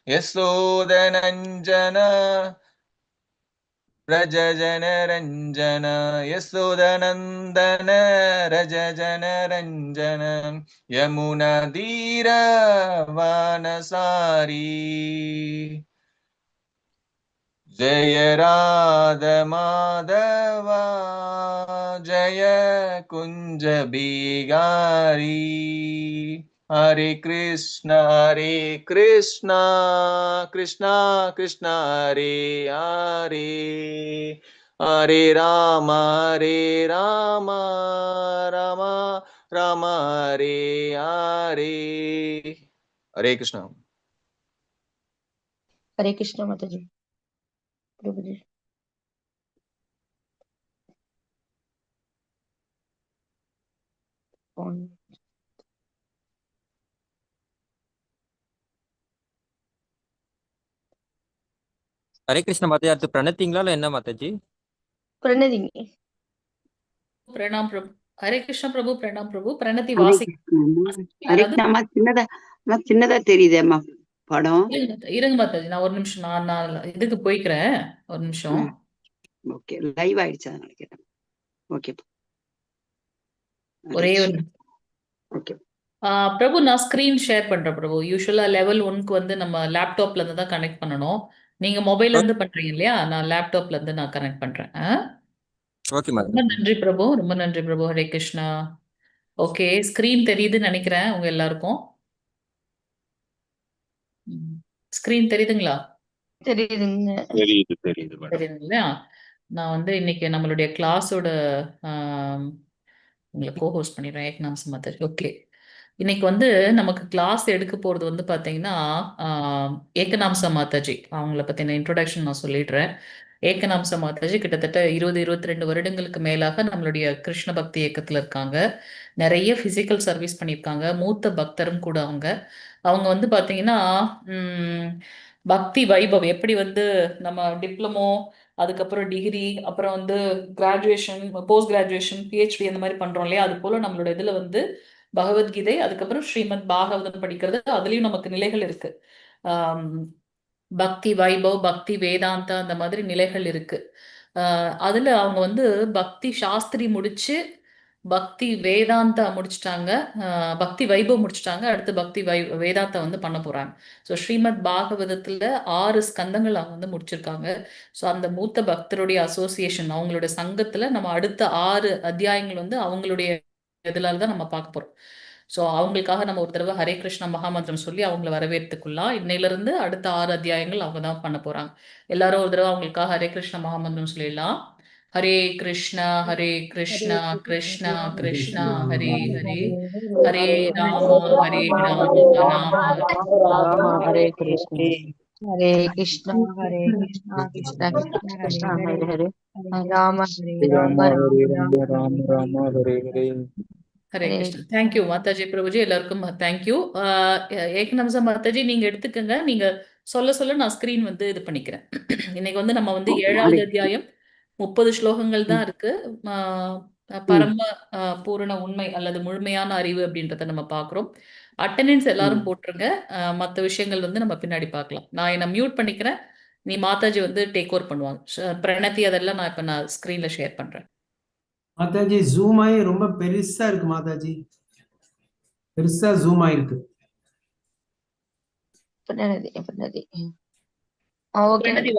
यशोदनञ्जन रज जन रंजन यशोदनंदन रज जन रंजन यमुना धीर वनसारी जय राध माधव जय कुंज बिहारी हरे कृष्ण कृष्ण कृष्ण हरे हरे हरे राम राम राम हरे हरे हरे कृष्ण माताजी प्रभु जी। हरे कृष्ण माताजी அடுத்து பிரணத்திங்களா இல்ல என்ன மாதாஜி? பிரணதிங்க. प्रणाम प्रभु। हरे कृष्ण प्रभु। प्रणाम प्रभु। प्रणति हरे वासी कृष्णा சின்னதா தெரியுதேம்மா படம். இருங்க மாதாஜி, நான் ஒரு நிமிஷம், நான் இதுக்கு போய்க்கிறேன், ஒரு நிமிஷம். ஓகே, லைவ் ஆயிடுச்சா நினைக்கிறேன். ஓகே, ஒரே ஒரு ஓகே. பிரபு, நான் ஸ்கிரீன் ஷேர் பண்றேன் பிரபு. யூஸ்வலா லெவல் 1க்கு வந்து நம்ம லேப்டாப்ல இருந்து தான் கனெக்ட் பண்ணணும். நீங்க மொபைல்ல இருந்து பண்றீங்க இல்லையா? நான் லேப்டாப்ல இருந்து நான் கனெக்ட் பண்றேன். ஓகே ரொம்ப மாதாஜி. நன்றி பிரபு, ரொம்ப நன்றி பிரபு. ஹரே கிருஷ்ணா. ஓகே, ஸ்கிரீன் தெரியுதுன்னு நினைக்கிறேன் உங்க எல்லாருக்கும். ஸ்கிரீன் தெரியுதுங்களா? தெரியுதுங்க. தெரியுதுங்களா? நான் வந்து இன்னைக்கு நம்மளுடைய கிளாஸோட உங்களை கோஹோஸ்ட் பண்ணிடுறேன். ஏக்நாம் சமாதாரி. ஓகே, இன்னைக்கு வந்து நமக்கு கிளாஸ் எடுக்க போறது வந்து பாத்தீங்கன்னா ஏகநாம்ச மாதாஜி. அவங்கள பத்தின இன்ட்ரோடக்ஷன் நான் சொல்லிடுறேன். ஏகநாம்ச மாதாஜி கிட்டத்தட்ட 20-22 வருடங்களுக்கு மேலாக நம்மளுடைய கிருஷ்ண பக்தி இயக்கத்துல இருக்காங்க. நிறைய பிசிக்கல் சர்வீஸ் பண்ணியிருக்காங்க. மூத்த பக்தரும் கூட அவங்க. அவங்க வந்து பாத்தீங்கன்னா பக்தி வைபவ் எப்படி வந்து நம்ம டிப்ளமோ, அதுக்கப்புறம் டிகிரி, அப்புறம் வந்து கிராஜுவேஷன், போஸ்ட் கிராஜுவேஷன், பிஹெச்டி அந்த மாதிரி பண்றோம் இல்லையா? அது போல நம்மளோட இதுல வந்து பகவத்கீதை, அதுக்கப்புறம் ஸ்ரீமத் பாகவதம் படிக்கிறது. அதுலயும் நமக்கு நிலைகள் இருக்கு. பக்தி வைபவ், பக்தி வேதாந்தா, அந்த மாதிரி நிலைகள் இருக்கு. அதுல அவங்க வந்து பக்தி சாஸ்திரி முடிச்சு பக்தி வேதாந்தா முடிச்சிட்டாங்க. பக்தி வைபவ் முடிச்சிட்டாங்க. அடுத்து பக்தி வேதாந்தா வந்து பண்ண போறாங்க. ஸோ ஸ்ரீமத் பாகவதத்துல 6 ஸ்கந்தங்கள் அவங்க வந்து முடிச்சிருக்காங்க. ஸோ அந்த மூத்த பக்தருடைய அசோசியேஷன், அவங்களோட சங்கத்துல நம்ம அடுத்த 6 அத்தியாயங்கள் வந்து அவங்களுடைய இதனால தான் நம்ம பார்க்க போறோம். ஸோ அவங்களுக்காக நம்ம ஒரு தடவை ஹரே கிருஷ்ணா மகாமந்திரம் சொல்லி அவங்கள வரவேற்றுக்கொள்ளலாம். இன்னையிலிருந்து அடுத்த 6 அத்தியாயங்கள் அவங்க தான் பண்ண போறாங்க. எல்லாரும் ஒரு தடவை அவங்களுக்காக ஹரே கிருஷ்ணா மகாமந்திரம் சொல்லிடலாம். ஹரே கிருஷ்ணா கிருஷ்ணா கிருஷ்ணா ஹரே ஹரே, ஹரே ராம ராம ஹரே கிருஷ்ணா ஹரே கிருஷ்ணா கிருஷ்ணா கிருஷ்ணா ஹரே ஹரே, ராம ராம ராம ஹரே ஹரே. ஹரே கிருஷ்ணா. தேங்க்யூ மாதாஜி, பிரபுஜி, எல்லாருக்கும் தேங்க்யூ. ஏகநாம்ச மாதாஜி நீங்க எடுத்துக்கங்க. நீங்க சொல்ல சொல்ல நான் ஸ்கிரீன் வந்து இது பண்ணிக்கிறேன். இன்னைக்கு வந்து நம்ம வந்து 7வது அத்தியாயம் 30 ஸ்லோகங்கள் தான் இருக்கு. பரம பூரண உண்மை அல்லது முழுமையான அறிவு அப்படின்றத நம்ம பாக்குறோம். அட்டெண்டன்ஸ் எல்லாரும் போட்டுருங்க. மற்ற விஷயங்கள் வந்து நம்ம பின்னாடி பார்க்கலாம். நான் என்ன மியூட் பண்ணிக்கிறேன். நீ மாதாஜி வந்து டேக் ஓவர் பண்ணுவாங்க. பிரணத்தி அதெல்லாம் நான் இப்ப நான் ஸ்கிரீன்ல ஷேர் பண்றேன். மாதாஜி ஜூம் ஆகி ரொம்ப பெருசா இருக்கு. மாதாஜி பெருசா ஜூம் ஆயிருக்கு.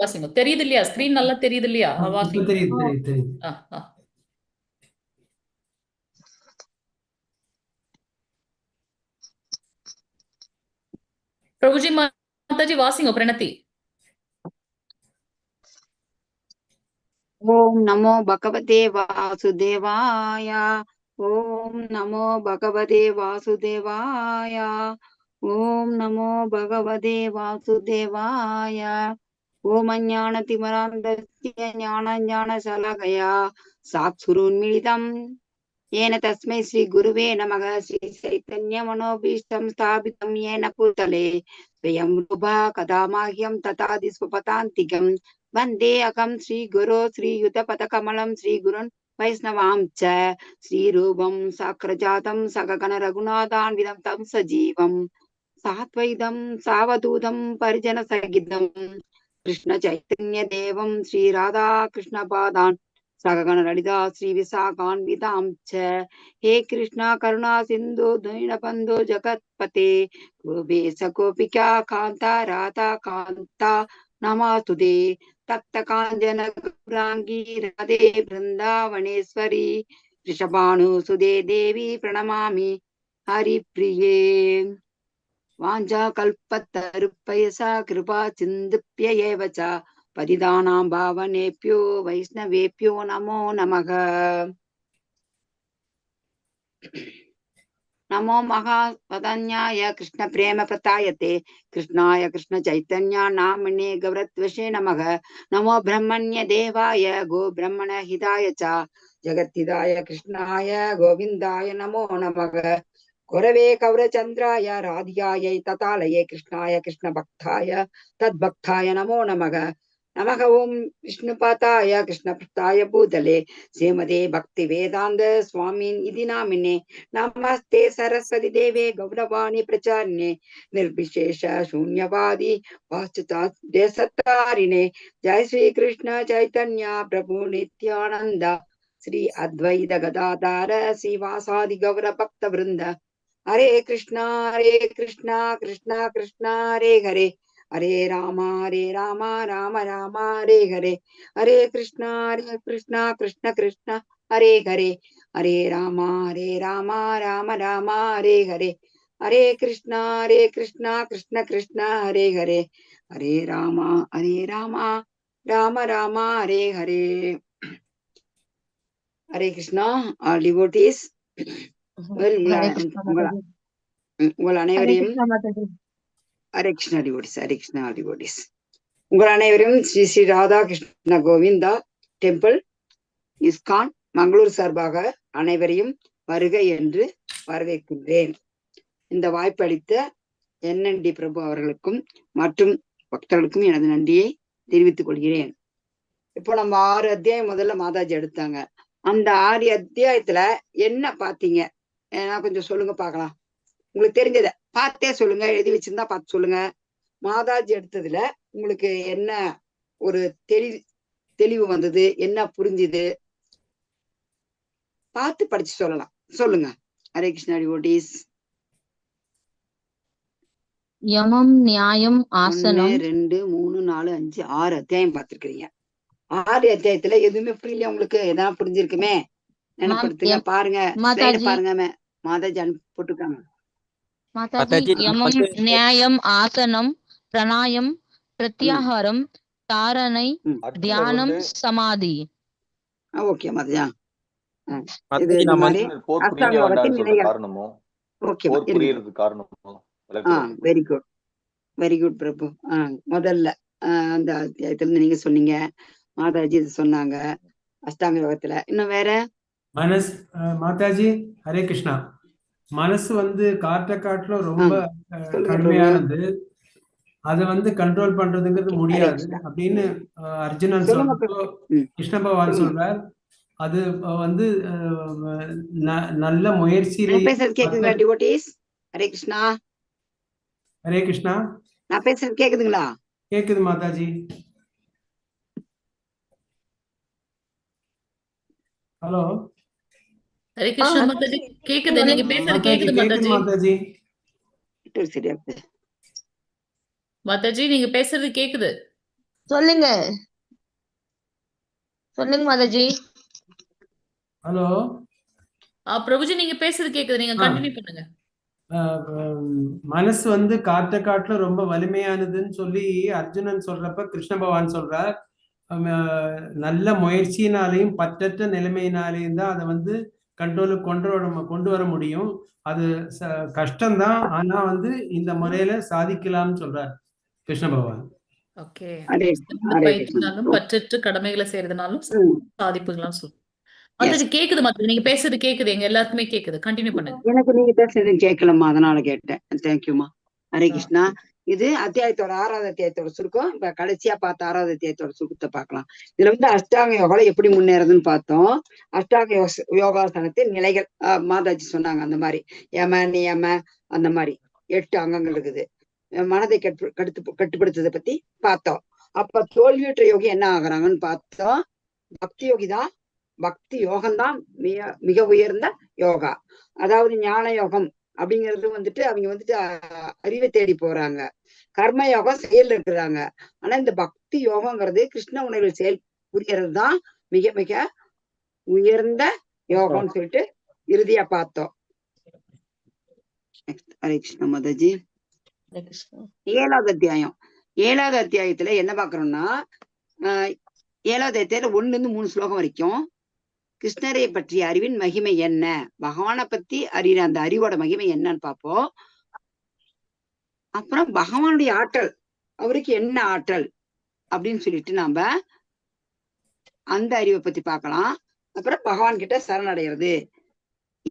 வாசிங்க. தெரியுது இல்லையா? ஸ்கிரீன் நல்லா தெரியுது இல்லையா? வாசிங்க. தெரியுது. பிரபுஜி மாதாஜி வாசிங்க. பிரணத்தி. ஓம் நமோ பகவதே வாசுதேவாய. ஓம் நமோ பகவதே வாசுதேவாய. ஓம் நமோ பகவதே வாசுதேவாய. ஓம் அஞ்ஞான திமராந்தஸ்ய ஞானஞானசலகயா சாக்ஷுருன்மிலிதம் येन तस्मै श्री गुरुवे नमः. श्री चैतन्य मनोभीष्टं स्थापितं येन भूतले स्वयं रूपा कदा माह्यं तथादि स्वपदान्तिकं वन्दे अहं श्रीगुरो श्रीयुतपदकमलं श्रीगुरुन् वैष्णवां च श्रीरूपं साग्रजातं सगगण रघुनाथान्वितं तं सजीवं सात्वैदं सावधूतं परिजन सहितं कृष्ण चैतन्य देवं श्री राधा कृष्ण पादान् सगगण ललिता श्री विशाखान्वितां च हे कृष्णा करुणा सिन्धु दीनबन्धु जगत्पते गोपेश गोपिका कान्ता राधा कान्ता नमस्तुते तप्त काञ्चन गौरांगी राधे वृन्दावनेश्वरी वृषभानुसुते देवी प्रणमामि हरिप्रिये वाञ्छाकल्पतरुपयसा कृपा सिन्धुभ्य एव च पतितानां पावनेभ्यो वैष्णवेभ्यो नमो नमः। नमो महावदन्याय कृष्ण प्रेम प्रतायते कृष्णाय कृष्ण चैतन्य नामने गौरत्वसे नमः। नमो ब्रह्मण्य देवाय गो ब्रह्मण हिताय च जगद्हिताय कृष्णाय गोविन्दाय नमो नमः। गुरवे कौरचन्द्राय राधिकायै ततालये कृष्णाय कृष्ण भक्ताय तद्भक्ताय नमो नमः। नमः ओं विष्णुपाताय कृष्णपृष्ठाय भूतले श्रीमते भक्ति वेदांत स्वामिन् इति नामिने नमस्ते सरस्वती देवे गौरवाणी प्रचारिणे निर्विशेष शून्यवादी वाच्यतारिणे जय श्री कृष्ण चैतन्य प्रभु नित्यानंद श्री अद्वैत गदाधर श्रीवासादि गौर भक्त वृंद हरे कृष्णा कृष्णा कृष्णा हरे हरे हरे राम राम राम हरे हरे हरे कृष्णा कृष्ण कृष्ण हरे हरे हरे राम राम राम हरे हरे हरे कृष्णा कृष्ण कृष्ण हरे हरे हरे राम राम राम हरे हरे हरे कृष्णा डिवोटीஸ் हरे कृष्णा माताजी। உங்கள் हरे அனைவரையும் कृष्णा माताजी। हरे कृष्णा डिवोटीஸ் உங்கள் அனைவரையும் ஸ்ரீ ஸ்ரீ ராதா கிருஷ்ண கோவிந்தா டெம்பிள் இஸ்கான் மங்களூர் சார்பாக அனைவரையும் வருக என்று வரவேற்கின்றேன். இந்த வாய்ப்பு அளித்த NND பிரபு அவர்களுக்கும் மற்றும் பக்தர்களுக்கும் எனது நன்றியை தெரிவித்துக் கொள்கிறேன். இப்போ நம்ம 6 அத்தியாயம் முதல்ல மாதாஜி எடுத்தாங்க. அந்த 6 அத்தியாயத்துல என்ன பாத்தீங்க? கொஞ்சம் சொல்லுங்க பாக்கலாம். உங்களுக்கு தெரிஞ்சத பார்த்தே சொல்லுங்க, எழுதி வச்சிருந்தா பார்த்து சொல்லுங்க. மாதாஜி எடுத்ததுல உங்களுக்கு என்ன ஒரு தெளிவு வந்தது, என்ன புரிஞ்சுது, பார்த்து படிச்சு சொல்லலாம். சொல்லுங்க. ஹரே கிருஷ்ணா டிவோட்டீஸ். யமம் நியாயம் 1 ஆசனம் 2 3 4 5 6 அத்தியாயம் பார்த்திருக்கீங்க. 6 அத்தியாயத்துல எதுவுமே புரியல உங்களுக்கு? எதாவது புரிஞ்சிருக்குமே நினைப்படுத்துங்க. பாருங்க, ஸ்லைட மாதாஜி பாருங்க. மாதாஜி போட்டிருக்காங்க. மாதாஜி மாதாஜி யமம் நியாயம் ஆசனம் பிராணாயம் பிரத்யாகாரம் தாரணை தியானம் சமாதி. ஓகே மாதாஜா. இது மாதாஜி இந்த நம்ம மாதிரி போர் புரிய அஷ்டாங்க யோகத்தின் வேண்டாம்னு சொல்ற நிலைகள். காரணமும் ஓகே போர் புரியறதுக்கு காரணமும் விளக்குறேன். வெரி குட் பிரபு. முதல்ல அந்த அத்தியாயத்துல நீங்க சொன்னீங்க, மாதாஜி இது சொன்னாங்க அஷ்டாங்க யோகத்துல. இன்னும் வேற மனஸ் மாதாஜி ஹரே கிருஷ்ணா. மனசு வந்து காட்டுல ரொம்ப சொல்லுங்க பிரபு. கடுமையானது. அதை வந்து கண்ட்ரோல் பண்றதுங்கிறது ஹரே முடியாது கிருஷ்ணா. அப்படின்னு அர்ஜுனன் சொல்லுங்க சொல்றப்போ பிரபு. கிருஷ்ண பகவான் சொல்றார். அது வந்து நல்ல முயற்சியில நான் பேசுறது கேக்குதுங்களா டிவோட்டீஸ்? ஹரே கிருஷ்ணா. ஹரே கிருஷ்ணா. நான் பேசுறது கேக்குதுங்களா? கேக்குது மாதாஜி. ஹலோ. ஹரே கிருஷ்ணா மாதாஜி கேக்குது, நீங்க பேசுறது கேக்குது மாதாஜி. மாதாஜி சரியா மாதாஜி நீங்க பேசுறது கேக்குது. சொல்லுங்க சொல்லுங்க மாதாஜி. ஹலோ. பிரபுஜி நீங்க பேசுறது கேக்குது, நீங்க கண்டினியூ பண்ணுங்க. மனசு வந்து காட்டுல ரொம்ப வலிமையானதுன்னு சொல்லி அர்ஜுனன் சொல்றப்ப கிருஷ்ண பகவான் சொல்றார், நல்ல முயற்சியினாலையும் பற்றற்ற நிலைமையினாலையும் தான் அதை வந்து கண்ட்ரோலுக்கு கொண்டு வர முடியும். அது கஷ்டம்தான், ஆனா வந்து இந்த முறையில சாதிக்கலாம்னு சொல்றார் கிருஷ்ண பகவான். ஓகே. பயிற்சினாலும் பற்றற்று கடமைகளை செய்யறதுனாலும் சாதிப்புகளாம் சொல்லுங்க. மாதாஜி கேக்குது மாதாஜி, நீங்க பேசுறது கேக்குது, எங்க எல்லாருக்குமே கேக்குது. கண்டினியூ பண்ணுங்க. எனக்கு நீங்க பேசுறது கேட்கலமா, அதனால கேட்டேன். தேங்க்யூமா. ஹரே கிருஷ்ணா. இது அத்தியாயத்தோட 6வது அத்தியாயத்தோட சுருக்கம். இப்ப கடைசியா பார்த்த 6வது அத்தியாயத்தோட சுருக்கத்தை பார்க்கலாம். இதுல வந்து அஷ்டாங்க யோகால எப்படி முன்னேறதுன்னு பார்த்தோம். அஷ்டாங்க யோகாசனத்தின் நிலைகள் மாதாஜி சொன்னாங்க. அந்த மாதிரி யம நியம அந்த மாதிரி 8 அங்கங்கள் இருக்குது. மனதை கட்டுப்படுத்துறதை பத்தி பார்த்தோம். அப்ப தோல்வியுற்ற யோகி என்ன ஆகுறாங்கன்னு பார்த்தோம். பக்தி யோகி தான், பக்தி யோகம்தான் மிக உயர்ந்த யோகா. அதாவது ஞான யோகம் அப்படிங்கிறது வந்துட்டு அவங்க வந்துட்டு அறிவை தேடி போறாங்க. கர்ம யோகம் செயல் இருக்கிறாங்க. ஆனா இந்த பக்தி யோகங்கிறது கிருஷ்ண உணர்வில் செயல் புரியறது தான் மிக மிக உயர்ந்த யோகம்னு சொல்லிட்டு இறுதியா பார்த்தோம். ஹரே கிருஷ்ண மாதாஜி. 7வது அத்தியாயம். 7வது அத்தியாயத்துல என்ன பாக்குறோம்னா 7வது அத்தியாயத்துல 1ல இருந்து 3 ஸ்லோகம் வரைக்கும் கிருஷ்ணரை பற்றிய அறிவின் மகிமை என்ன, பகவானை பத்தி அறிகிற அந்த அறிவோட மகிமை என்னன்னு பார்ப்போம். அப்புறம் பகவானுடைய ஆற்றல், அவருக்கு என்ன ஆற்றல் அப்படின்னு சொல்லிட்டு நாம அந்த அறிவை பத்தி பார்க்கலாம். அப்புறம் பகவான் கிட்ட சரணடைகிறது,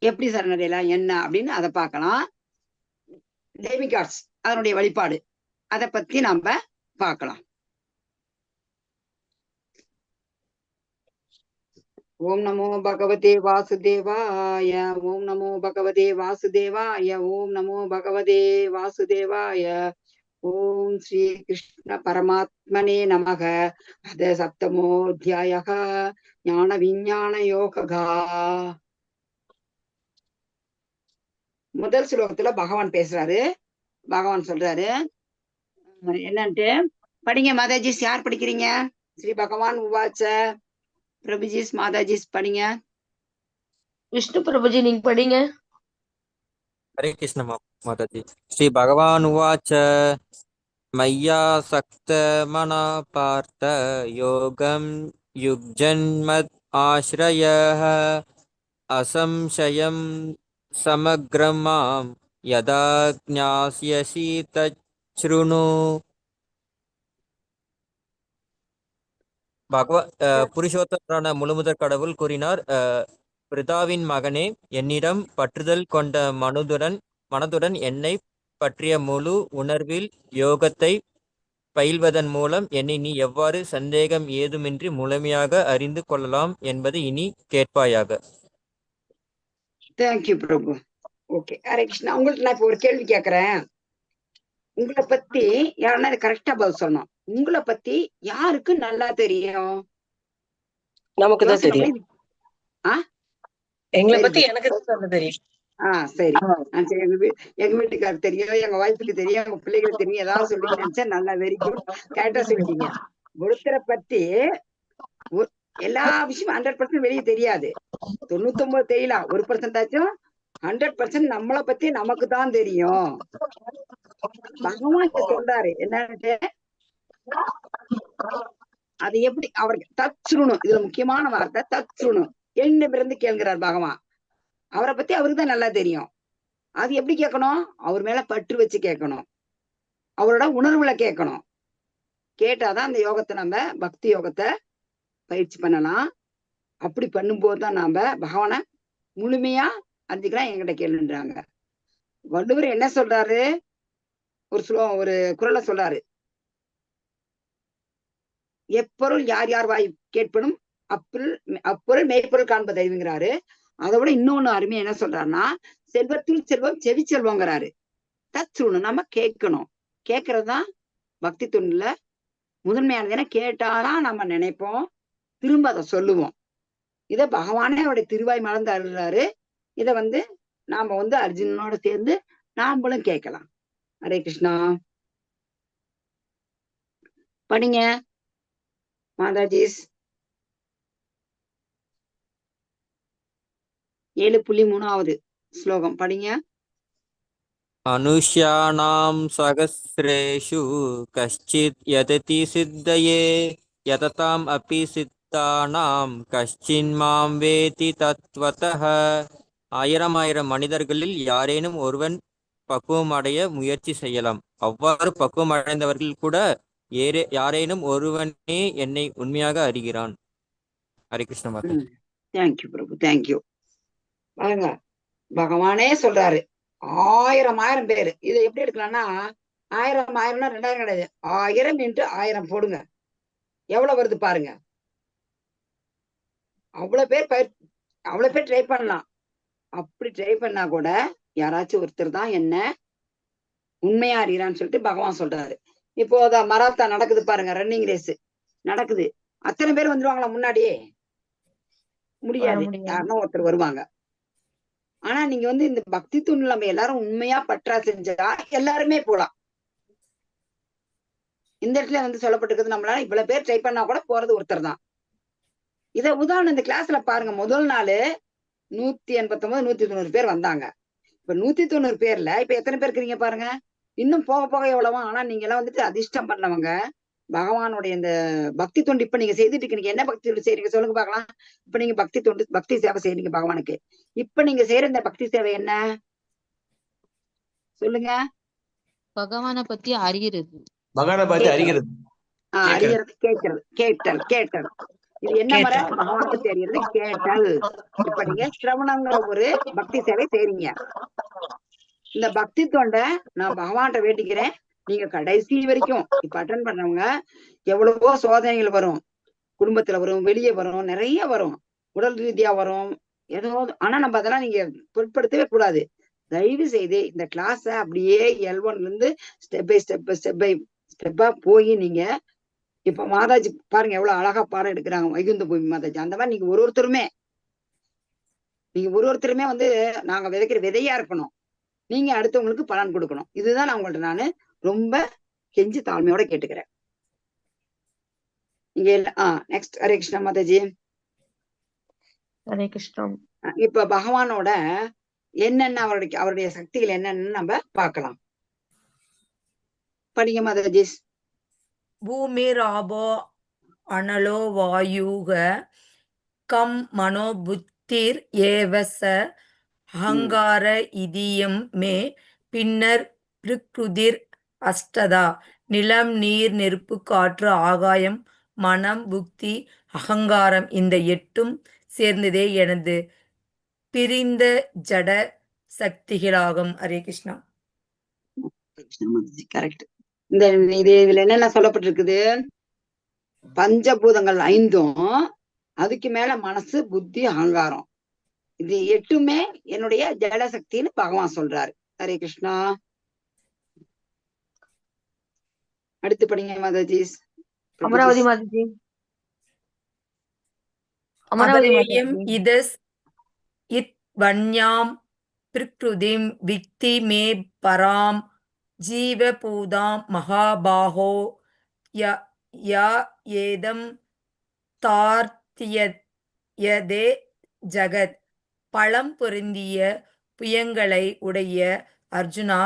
எப்படி சரணடையலாம் என்ன அப்படின்னு அதை பார்க்கலாம். டெமிகாட்ஸ் அதனுடைய வழிபாடு அதை பத்தி நாம பார்க்கலாம். ஓம் நமோ பகவதே வாசுதேவாய. ஓம் நமோ பகவதே வாசுதேவாய. ஓம் நமோ பகவதே வாசுதேவாய. ஓம் ஸ்ரீ கிருஷ்ண பரமாத்மனே நமக. அத சப்தமோத்யாயः ஞான விஞ்ஞான யோகா. முதல் ஸ்லோகத்துல பகவான் பேசுறாரு. பகவான் சொல்றாரு என்னன்ட்டு படிங்க மாதாஜிஸ். யார் படிக்கிறீங்க? ஸ்ரீ பகவான் உவாச்ச. பிரபுஜிஸ் மாதாஜிஸ் படிங்க. விஷ்ணு பிரபுஜி நீங்க படிங்க. ஹரே கிருஷ்ண மாதாஜி. ஸ்ரீ பகவான் உவாச்ச. மய்யா சக்த மனா பார்த்த யோகம் யுக்ஜன்மத் ஆஸ்ரயः அசம்சயம் சமக்ரம் மாம் யதா ஞாஸ்யசி தச்ருணு. புருஷோத்தமரான முழுமுதற் கடவுள் கூறினார், பிரிதாவின் மகனே, என்னிடம் பற்றுதல் கொண்ட மனதுடன் என்னை பற்றிய முழு உணர்வில் யோகத்தை பயில்வதன் மூலம் என்னை நீ எவ்வாறு சந்தேகம் ஏதுமின்றி முழுமையாக அறிந்து கொள்ளலாம் என்பது இனி கேட்பாயாக. தேங்க்யூ பிரபு. ஓகே, ஹரே கிருஷ்ணா. உங்களுக்கு நான் இப்ப ஒரு கேள்வி கேட்கிறேன். உங்களை பத்தி யாருன்னா கரெக்டா பதில் சொல்லணும். உங்களை பத்தி யாருக்கு நல்லா தெரியும்? நமக்கு தான் தெரியும். எங்களை பத்தி எனக்கு தான் தெரியும். சரி. எங்க வீட்டுக்காரருக்கு தெரியும், எங்க ஒய்ஃபுக்கு தெரியும், எங்க பிள்ளைகளுக்கு தெரியும். ஏதாவது சொல்லி நினைச்சேன். நல்லா, வெரி குட், கரெக்டா சொல்லிட்டீங்க. ஒருத்தரை பத்தி எல்லா விஷயமும் 100% வெளியே தெரியாது. 99 தெரியலாம், 1% 100% நம்மளை பத்தி நமக்கு தான் தெரியும். பகவான் சொல்றாரு என்னன்னு, அது எப்படி அவருக்கு தச்சுணும். இதுல முக்கியமான வார்த்தை தச்சுணும். என்னிடமிருந்து கேட்கிறார் பகவான். அவரை பத்தி அவருக்கு தான் நல்லா தெரியும். அது எப்படி கேட்கணும்? அவர் மேல பற்று வச்சு கேட்கணும், அவரோட உணர்வுல கேட்கணும். கேட்டாதான் அந்த யோகத்தை நம்ம பக்தி யோகத்தை பயிற்சி பண்ணலாம். அப்படி பண்ணும்போதுதான் நாம பகவானை முழுமையா அறிஞ்சுக்கலாம். என்கிட்ட கேளுன்றாங்க. வள்ளுவர் என்ன சொல்றாரு? ஒரு குறளை சொல்றாரு, எப்பொருள் யார் யார் வாய் கேட்பனும் அப்பொருள் மெய்ப்பொருள் காண்பது அறிவுங்கிறாரு. அதை விட இன்னொன்னு அருமையா என்ன சொல்றாருன்னா, செல்வத்தில் செல்வம் செவி செல்வங்கிறாரு. தச்சுணும், நம்ம கேட்கணும். கேட்கறதுதான் பக்தி தொண்டுல முதன்மையானது. ஏன்னா கேட்டாதான் நம்ம நினைப்போம், திரும்ப அதை சொல்லுவோம். இத பகவானே அவருடைய திருவாய் மலர்ந்து அருள்றாரு. இத நாம அர்ஜுனனோட சேர்ந்து நாமளும் கேட்கலாம். ஹரே கிருஷ்ணா. படிங்க மாதாஜிஸ். 7.3வது ஸ்லோகம் படிங்க. மனுஷ்யானாம் சகஸ்ரேஷு கஷ்சித் யததி சித்தயே யததாம் அபி சித்தானாம் கஷ்சின் மாம் வேதி தத்வதஹ. 1000 மனிதர்களில் யாரேனும் ஒருவன் பக்குவம் அடைய முயற்சி செய்யலாம். அவ்வாறு பக்குவம் அடைந்தவர்கள் கூட யாரேனும் ஒருவனே என்னை உண்மையாக அறிகிறான். ஹரே கிருஷ்ண மாதா. தேங்க்யூ பிரபு, தேங்க்யூ. பாருங்க, பகவானே சொல்றாரு 1000 பேரு. இதை எப்படி எடுக்கலாம்னா, 1000 2000 கிடையாது, 1000 into 1000 போடுங்க, எவ்வளவு வருது பாருங்க. அவ்வளவு பேர் ட்ரை பண்ணலாம். அப்படி ட்ரை பண்ணா கூட யாராச்சும் ஒருத்தர் தான் என்ன உண்மையா அறிகிறான்னு சொல்லிட்டு பகவான் சொல்றாரு. இப்போ மராத்தா நடக்குது பாருங்க, ரன்னிங் ரேஸ் நடக்குது. அத்தனை பேர் வந்துருவாங்களா முன்னாடியே? முடியாது, யாருன்னா ஒருத்தர் வருவாங்க. ஆனா நீங்க வந்து இந்த பக்தி தொண்டு நம்ம எல்லாரும் உண்மையா பற்றா செஞ்சா எல்லாருமே போலாம். இந்த இடத்துல வந்து சொல்லப்பட்டிருக்கிறது, நம்மளால இவ்வளவு பேர் ட்ரை பண்ணா கூட போறது ஒருத்தர் தான். இத உதாரணம் இந்த கிளாஸ்ல பாருங்க, முதல் நாள் 189 190 பேர் வந்தாங்க. இப்ப 190 பேர்ல இப்ப எத்தனை பேர் இருக்கிறீங்க பாருங்க. இன்னும் போக போக எவ்வளவா. ஆனா நீங்க எல்லாம் வந்துட்டு அதிர்ஷ்டம் பண்ணவங்க. பகவானுடைய இந்த பக்தி தொண்டு இப்ப நீங்க செய்துட்டு இருக்கீங்க. என்ன பக்தி தொண்டு செய்றீங்க சொல்லுங்க பாக்கலாம். இப்ப நீங்க பக்தி தொண்டு, பக்தி சேவை செய்றீங்க பகவானுக்கு. இப்ப நீங்க செய்யற இந்த பக்தி சேவை என்ன சொல்லுங்க? பகவானை பத்தி அறிகிறது. பகவானை பத்தி அறிகிறது. அறிகிறது, கேட்கறது, கேட்டல். இது என்ன முறை? பகவானை பத்தி அறிகிறது, கேட்டல். இப்ப நீங்க சிரவணங்கிற ஒரு பக்தி சேவை செய்றீங்க. இந்த பக்தி தொண்டை நான் பகவான்கிட்ட வேண்டிக்கிறேன். நீங்க கடைசி வரைக்கும் இப்ப அட்டன் பண்ணவங்க எவ்வளவோ சோதனைகள் வரும், குடும்பத்துல வரும், வெளியே வரும், நிறைய வரும், உடல் ரீதியா வரும், ஏதோ. ஆனா நம்ம அதெல்லாம் நீங்க பொருட்படுத்தவே கூடாது. தயவு செய்து இந்த கிளாஸ அப்படியே L1ல இருந்து ஸ்டெப் பை ஸ்டெப்பா போய் நீங்க இப்ப மாதாஜி பாருங்க எவ்வளவு அழகா பாடம் எடுக்கிறாங்க, வைகுந்த பூமி மாதாஜி. அந்த மாதிரி நீங்க ஒரு ஒருத்தருமே வந்து நாங்க விதைக்கிற விதையா இருக்கணும். நீங்க அடுத்தவங்களுக்கு பலன் கொடுக்கணும். இதுதான் நான் உங்கள்ட்ட நானு ரொம்ப கெஞ்சி தாழ்மையோட கேட்டுக்கிறேன். நீங்க நெக்ஸ்ட் ஹரே கிருஷ்ணா மாதாஜி. ஹரே கிருஷ்ணா. இப்ப பகவானோட என்னென்ன அவருடைய சக்திகள் என்னன்னு நம்ம பார்க்கலாம். படிங்க மாதாஜி. பூமிராபோ அனலோ வாயுக கம் மனோ புத்திர் ஏவச அஹங்கார இதயம் மே பின்னர் பிருக்ருதிர் அஷ்டதா. நிலம், நீர், நெருப்பு, காற்று, ஆகாயம், மனம், புக்தி, அகங்காரம், இந்த 8ம் சேர்ந்ததே எனது பிரிந்த ஜட சக்திகளாகும். ஹரே கிருஷ்ணா. கரெக்ட். இதுல என்னென்ன சொல்லப்பட்டிருக்குது? பஞ்சபூதங்கள் 5ம், அதுக்கு மேல மனசு, புத்தி, அகங்காரம், இது 8மே என்னுடைய ஜடசக்தின்னு பகவான் சொல்றாரு. ஹரே கிருஷ்ணா. அடுத்து படிங்க மாதாஜி. அமராவதி மாதாஜி. இதஸ் இத் வன்யாம் பிருக்ருதிம் விக்தி மே பராம் ஜீவபூதாம் மகாபாஹோ யா ஏதம் தார்த்தியதே ஜகத். பழம் பொருந்திய புயங்களை உடைய அர்ஜுனா,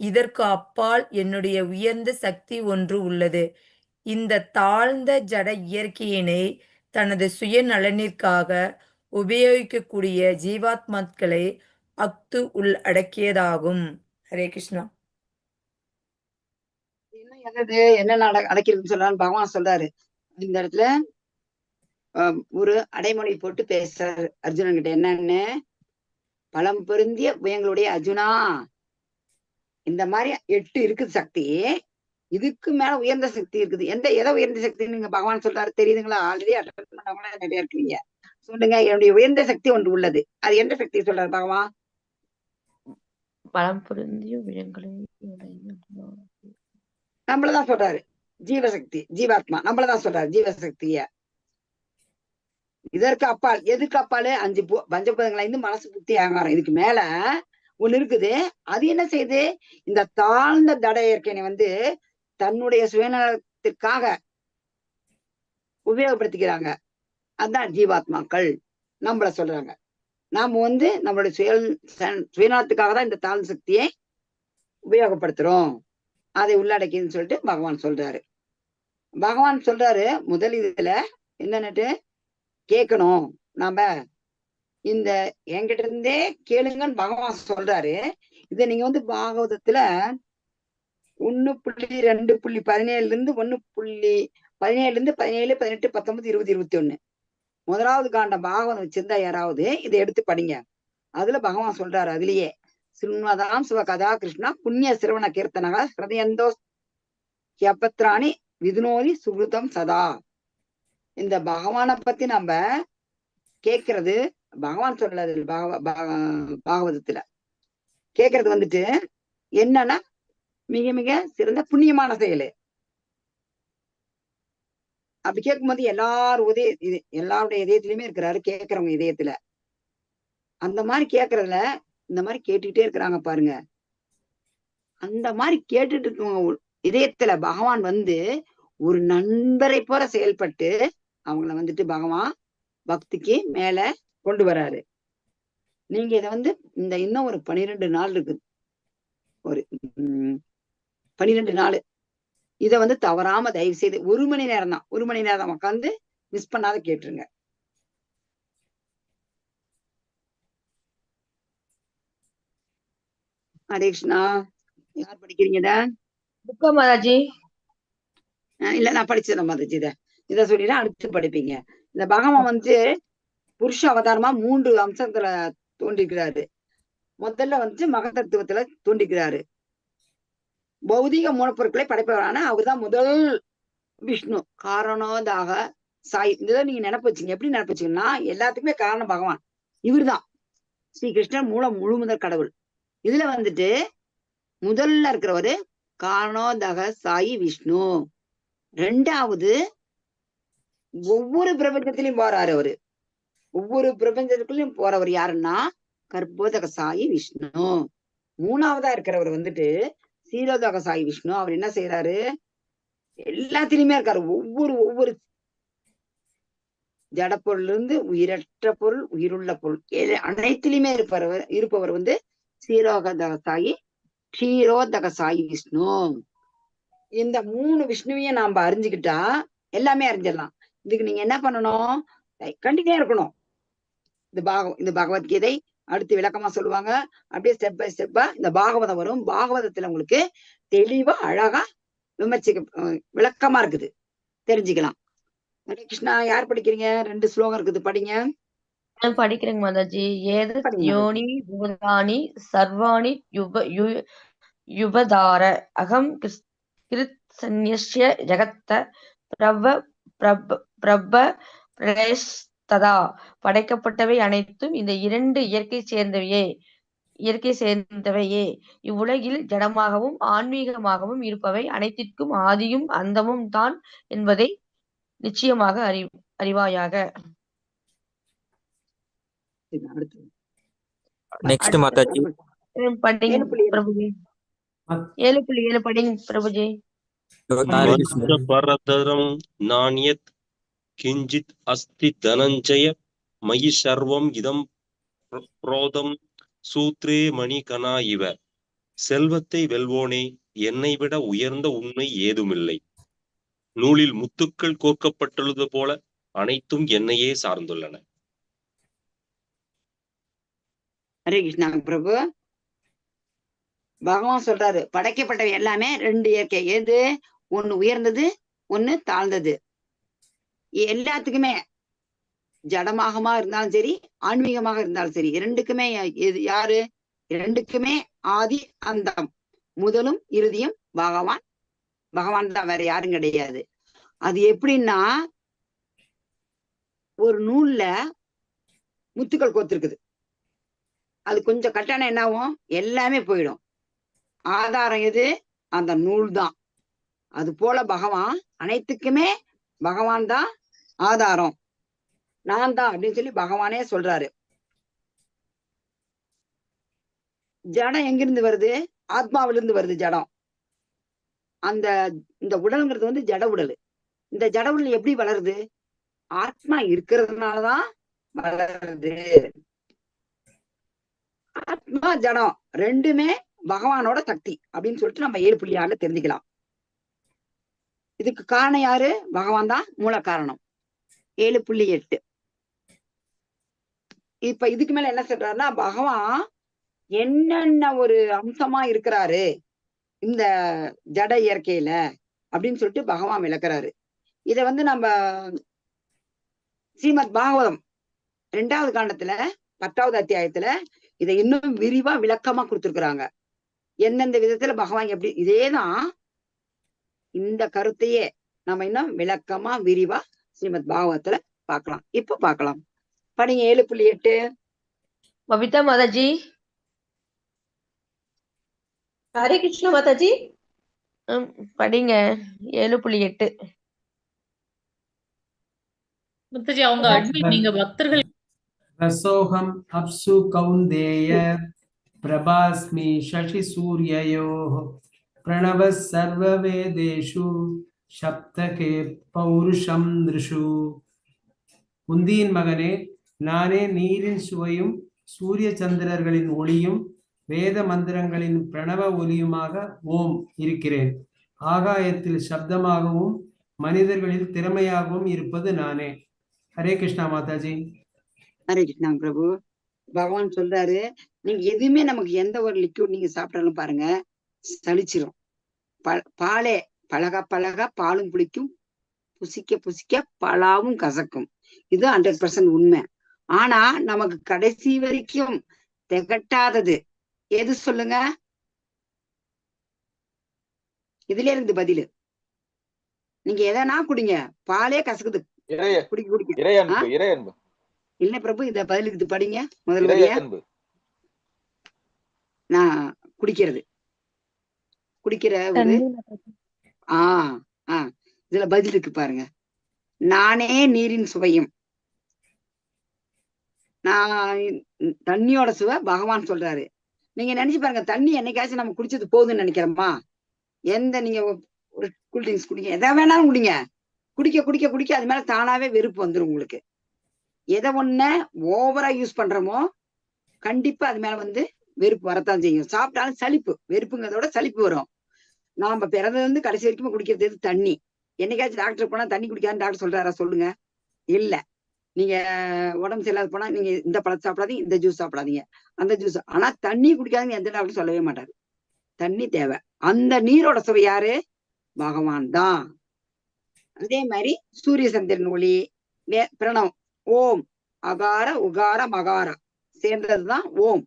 இதற்கு அப்பால் என்னுடைய உயர்ந்த சக்தி ஒன்று உள்ளது. இந்த தாழ்ந்த ஜட இயற்கையினை தனது சுயநலனிற்காக உபயோகிக்கக்கூடிய ஜீவாத்மாக்களை அக்து உள்ளடக்கியதாகும். ஹரே கிருஷ்ணா. என்ன அடக்கிருக்குன்னு சொல்றான்னு பகவான் சொல்றாரு. இந்த இடத்துல ஒரு அடைமொழி போட்டு பேசுறாரு அர்ஜுனன் கிட்ட. என்னன்னு? பழம் பொருந்திய புயங்களுடைய அர்ஜுனா, இந்த மாதிரி 8 இருக்குது சக்தி. இதுக்கு மேல உயர்ந்த சக்தி இருக்குது. எதை உயர்ந்த சக்தின்னு நீங்க பகவான் சொல்றாரு தெரியுதுங்களா? ஆல்ரெடி அட்டன் பண்ணவங்கள நிறைய இருக்கீங்க. சொல்லுங்க, என்னுடைய உயர்ந்த சக்தி ஒன்று உள்ளது. அது எந்த சக்தி சொல்றாரு பகவான்? பழம் பொருந்திய புயங்களை நம்மளதான் சொல்றாரு. ஜீவசக்தி, ஜீவாத்மா நம்மளதான் சொல்றாரு ஜீவசக்திய. இதற்கு அப்பால், எதுக்கு அப்பால்? 5 பஞ்சபூதங்கள் 5, மனசு, புத்தி, அகங்காரம். இதுக்கு மேல ஒண்ணு இருக்குது. அது என்ன செய்யுது? இந்த தாழ்ந்த தட இயற்கையை வந்து தன்னுடைய சுயநலத்திற்காக உபயோகப்படுத்திக்கிறாங்க. அதுதான் ஜீவாத்மாக்கள் நம்மள சொல்றாங்க. நாம வந்து நம்மளுடைய சுயநலத்துக்காக தான் இந்த தாழ்ந்த சக்தியை உபயோகப்படுத்துறோம். அதை உள்ளடக்கின்னு சொல்லிட்டு பகவான் சொல்றாரு. பகவான் சொல்றாரு முதல் இதுல என்னன்னுட்டு கேட்கணும். நாம இந்த என்கிட்ட இருந்தே கேளுங்கன்னு பகவான் சொல்றாரு. இத நீங்க வந்து பாகவதத்துல 1.2.17 இருந்து 1.17 17, 18, 19, 20, 21 முதலாவது காண்டம் பாகவதம் வச்சிருந்தா யாராவது இதை எடுத்து படிங்க. அதுல பகவான் சொல்றாரு, அதுலயே சிறுமதாம் சிவ கதா கிருஷ்ணா புண்ணிய சிரவண கீர்த்தனக ஹிருதயந்தோ யபத்ராணி விதுனோதி சுகிருதம் சதா. இந்த பகவானை பத்தி நம்ம கேட்கறது பகவான் சொல்றது. பாகவதத்துல கேட்கறது வந்துட்டு என்னன்னா மிக மிக சிறந்த புண்ணியமான செயல். அப்படி கேட்கும்போது எல்லாருடைய இதயத்திலயுமே இருக்கிறாரு, கேட்கறவங்க இதயத்துல. அந்த மாதிரி கேட்கறதுல இந்த மாதிரி கேட்டுக்கிட்டே இருக்கிறாங்க பாருங்க. அந்த மாதிரி கேட்டுட்டு இருக்கவங்க இதயத்துல பகவான் வந்து ஒரு நண்பரை போல செயல்பட்டு அவங்கள வந்துட்டு பகவான் பக்திக்கு மேல கொண்டு வராரு. நீங்க இதை வந்து இன்னும் ஒரு 12 நாள் இருக்கு, ஒரு 12 நாள். இத வந்து தவறாம தயவு செய்து 1 மணி நேரம் தான், 1 மணி நேரம் உட்காந்து மிஸ் பண்ணாத கேட்டுருங்க. ஹரே கிருஷ்ணா. யார் படிக்கிறீங்கடா? புக்கா மாதாஜி. இல்ல நான் படிச்சிடறேன் மாதாஜி. இதை சொல்லிதான் அடுத்து படிப்பீங்க. இந்த பகவான் வந்து புருஷ அவதாரமா 3 அம்சத்துல தோன்றிருக்கிறாரு. முதல்ல வந்து மகதத்துவத்துல தோன்றிருக்கிறாரு. பௌதிக மூலப்பொருட்களை படைப்பவரான அவர்தான் முதல் விஷ்ணு. காரணோதாக சாய். இதை நீங்க நினைப்பு வச்சுங்க. எப்படி நினைப்பு வச்சுங்கன்னா, எல்லாத்துக்குமே காரணம் பகவான். இவர்தான் ஸ்ரீ கிருஷ்ணன் முழு முதல் கடவுள். இதுல வந்துட்டு முதல்ல இருக்கிறவரு காரணோதக சாயி விஷ்ணு. 2வது ஒவ்வொரு பிரபஞ்சத்திலையும் போறாரு அவரு. ஒவ்வொரு பிரபஞ்சத்துக்குள்ளயும் போறவர் யாருன்னா கர்ப்போதக சாயி விஷ்ணு. 3வதா இருக்கிறவர் வந்துட்டு சீரோதக சாயி விஷ்ணு. அவர் என்ன செய்யறாரு? எல்லாத்திலுமே இருக்காரு. ஒவ்வொரு ஜடப்பொருள் இருந்து உயிரற்ற பொருள், உயிருள்ள பொருள் அனைத்திலுமே இருப்பவர் வந்து க்ஷீரோதக சாயி விஷ்ணு. இந்த 3 விஷ்ணுவையும் நாம அறிஞ்சுக்கிட்டா எல்லாமே அறிஞ்சிடலாம். இதுக்கு நீங்க என்ன பண்ணணும்? கண்டினியூ இருக்கணும். இந்த பகவத்கீதை அடுத்து விளக்கமா சொல்லுவாங்க. அப்படியே ஸ்டெப் பை ஸ்டெப்பா இந்த பாகவதம் வரும். பாகவதத்துல உங்களுக்கு தெளிவா அழகா விளக்கமா இருக்குது, தெரிஞ்சுக்கலாம். ஹரே கிருஷ்ணா. யார் படிக்கிறீங்க? 2 ஸ்லோகம் இருக்குது, படிங்க. படிக்கிறேங்க மாதாஜி. யோனி பூதானி சர்வாணி யுபதார அகம் கிருத்சன்யஸ்ய ஜகத்த பிரப பிரேஸ்ததா. படைக்கப்பட்டவை அனைத்தும் இந்த 2 இயற்கை சேர்ந்தவையே. இவ்வுலகில் ஜடமாகவும் ஆன்மீகமாகவும் இருப்பவை அனைத்திற்கும் ஆதியும் அந்தமும் தான் என்பதை நிச்சயமாக அறிவாயாக. நெக்ஸ்ட் மாதாஜி. படிங்க பிரபுஜி. 7.7 படிங்க பிரபுஜி. பரதரம் நானியத் கிஞ்சித் அஸ்தி தனஞ்சய மயி சர்வம் இதம் புரோதம் சூத்ரே மணி கனா இவ. செல்வத்தை வெல்வோனே, என்னை விட உயர்ந்த உண்மை ஏதுமில்லை. நூலில் முத்துக்கள் கோர்க்கப்பட்டுள்ளது போல அனைத்தும் என்னையே சார்ந்துள்ளன. ஹரே கிருஷ்ணா பிரபு. பகவான் சொல்றாரு, படைக்கப்பட்டவை எல்லாமே 2 இயற்கை. எது? ஒண்ணு உயர்ந்தது, ஒண்ணு தாழ்ந்தது. எல்லாத்துக்குமே ஜடமாகமா இருந்தாலும் சரி, ஆன்மீகமாக இருந்தாலும் சரி, 2க்குமே யாரு? 2க்குமே ஆதி அந்தம், முதலும் இறுதியும் பகவான் தான், வேற யாரும் கிடையாது. அது எப்படின்னா, ஒரு நூல்ல முத்துக்கள் கோத்திருக்குது. அது கொஞ்சம் கட்டான என்ன ஆகும்? எல்லாமே போயிடும். ஆதாரம் எது? அந்த நூல் தான். அது போல பகவான் அனைத்துக்குமே பகவான் தான் ஆதாரம், நான் தான் அப்படின்னு சொல்லி பகவானே சொல்றாரு. ஜடம் எங்கிருந்து வருது? ஆத்மாவிலிருந்து வருது ஜடம். இந்த உடல்ங்கிறது வந்து ஜட உடல். இந்த ஜட உடல் எப்படி வளருது? ஆத்மா இருக்கிறதுனாலதான் வளருது. ஆத்மா ஜடம் 2மே பகவானோட சக்தி அப்படின்னு சொல்லிட்டு நம்ம 7.6 தெரிஞ்சுக்கலாம். இதுக்கு காரணம் யாரு? பகவான் தான் மூல காரணம். 7.8. இப்ப இதுக்கு மேல என்ன சொல்றாருன்னா, பகவான் என்னென்ன ஒரு அம்சமா இருக்கிறாரு இந்த ஜட இயற்கையில அப்படின்னு சொல்லிட்டு பகவான் விளக்குறாரு. இத வந்து நம்ம ஸ்ரீமத் பாகவதம் 2வது காண்டத்துல 10வது அத்தியாயத்துல இதை இன்னும் விரிவா விளக்கமா கொடுத்திருக்கிறாங்க. எந்தெந்த விதத்துல பகவான் எப்படி, இதேதான் இந்த கருத்தையே நம்ம இன்னும் விளக்கமா விரிவா ஸ்ரீமத் பாகவதத்துல பார்க்கலாம். இப்ப பார்க்கலாம். படிங்க 7.8. பபிதா மாதாஜி. ஹரே கிருஷ்ண மாதாஜி. படிங்க 7.8. முத்துஜி அவங்க அட்மிட், நீங்க பக்தர்கள். ரசோகம் அப்சு கௌந்தேய பிரபாஸ்மி சசி சூரியயோः பிரணவ சர்வ வேதேஷு சப்தகே பௌருஷம் நிருஷு. முந்தியின் மகனே, நானே நீரின் சுவையும் சூரிய சந்திரர்களின் ஒளியும் வேத மந்திரங்களின் பிரணவ ஒலியுமாக ஓம் இருக்கிறேன். ஆகாயத்தில் சப்தமாகவும் மனிதர்களில் திறமையாகவும் இருப்பது நானே. ஹரே கிருஷ்ணா மாதாஜி. ஹரே கிருஷ்ணா பிரபு. பகவான் சொல்றாரு, நீங்க எதுவுமே நமக்கு எந்த ஒரு லிக்விட் நீங்க சாப்பிட்டாலும் பாருங்க சலிச்சிரும். பாலே பழக பழக பாலும் புளிக்கும், புசிக்க புசிக்க பலாவும் கசக்கும். இது 100% உண்மை. ஆனா நமக்கு கடைசி வரைக்கும் திகட்டாதது எது சொல்லுங்க? இதுல இருந்து பதிலு. நீங்க எதனா குடிங்க, பாலே கசக்குது குடிக்க குடிக்க. இல்ல பிரபு, இத பதிலுக்கு இது படிங்க முதல்ல. நான் குடிக்கிற ஒரு இதுல பதில் இருக்கு பாருங்க. நானே நீரின் சுவையும். நான் தண்ணியோட சுவை பகவான் சொல்றாரு. நீங்க நினைச்சு பாருங்க, தண்ணி என்னைக்காச்சும் நம்ம குடிச்சது போதுன்னு நினைக்கிறோமா? எந்த நீங்க ஒரு கூல்ட்ரிங்க்ஸ் குடிங்க, எதை வேணாலும் குடிங்க, குடிக்க குடிக்க குடிக்க அது மேல தானாவே வெறுப்பு வந்துடும் உங்களுக்கு. எதை ஒண்ண ஓவரா யூஸ் பண்றோமோ கண்டிப்பா அது மேல வெறுப்பு வரத்தான் செய்யும். சாப்பிட்டாலும் சலிப்பு, வெறுப்புங்கிறதோட சலிப்பு வரும். நாம பிறந்ததுல இருந்து கடைசி வரைக்கும் குடிக்கிறது தண்ணி. என்னைக்காச்சும் டாக்டர் போனா தண்ணி குடிக்காதுன்னு டாக்டர் சொல்றாரா? சொல்லுங்க. இல்ல. நீங்க உடம்பு சரியில்லாத போனா நீங்க இந்த பழத்தை சாப்பிடாதீங்க, இந்த ஜூஸ் சாப்பிடாதீங்க, அந்த ஜூஸ். ஆனா தண்ணி குடிக்காதுன்னு எந்த டாக்டர் சொல்லவே மாட்டாரு. தண்ணி தேவை. அந்த நீரோட சுவை யாரு? பகவான் தான். அதே மாதிரி சூரிய சந்திரன் ஒளி, பிரணவம் ஓம், அகார உகார மகாரா சேர்ந்ததுதான் ஓம்.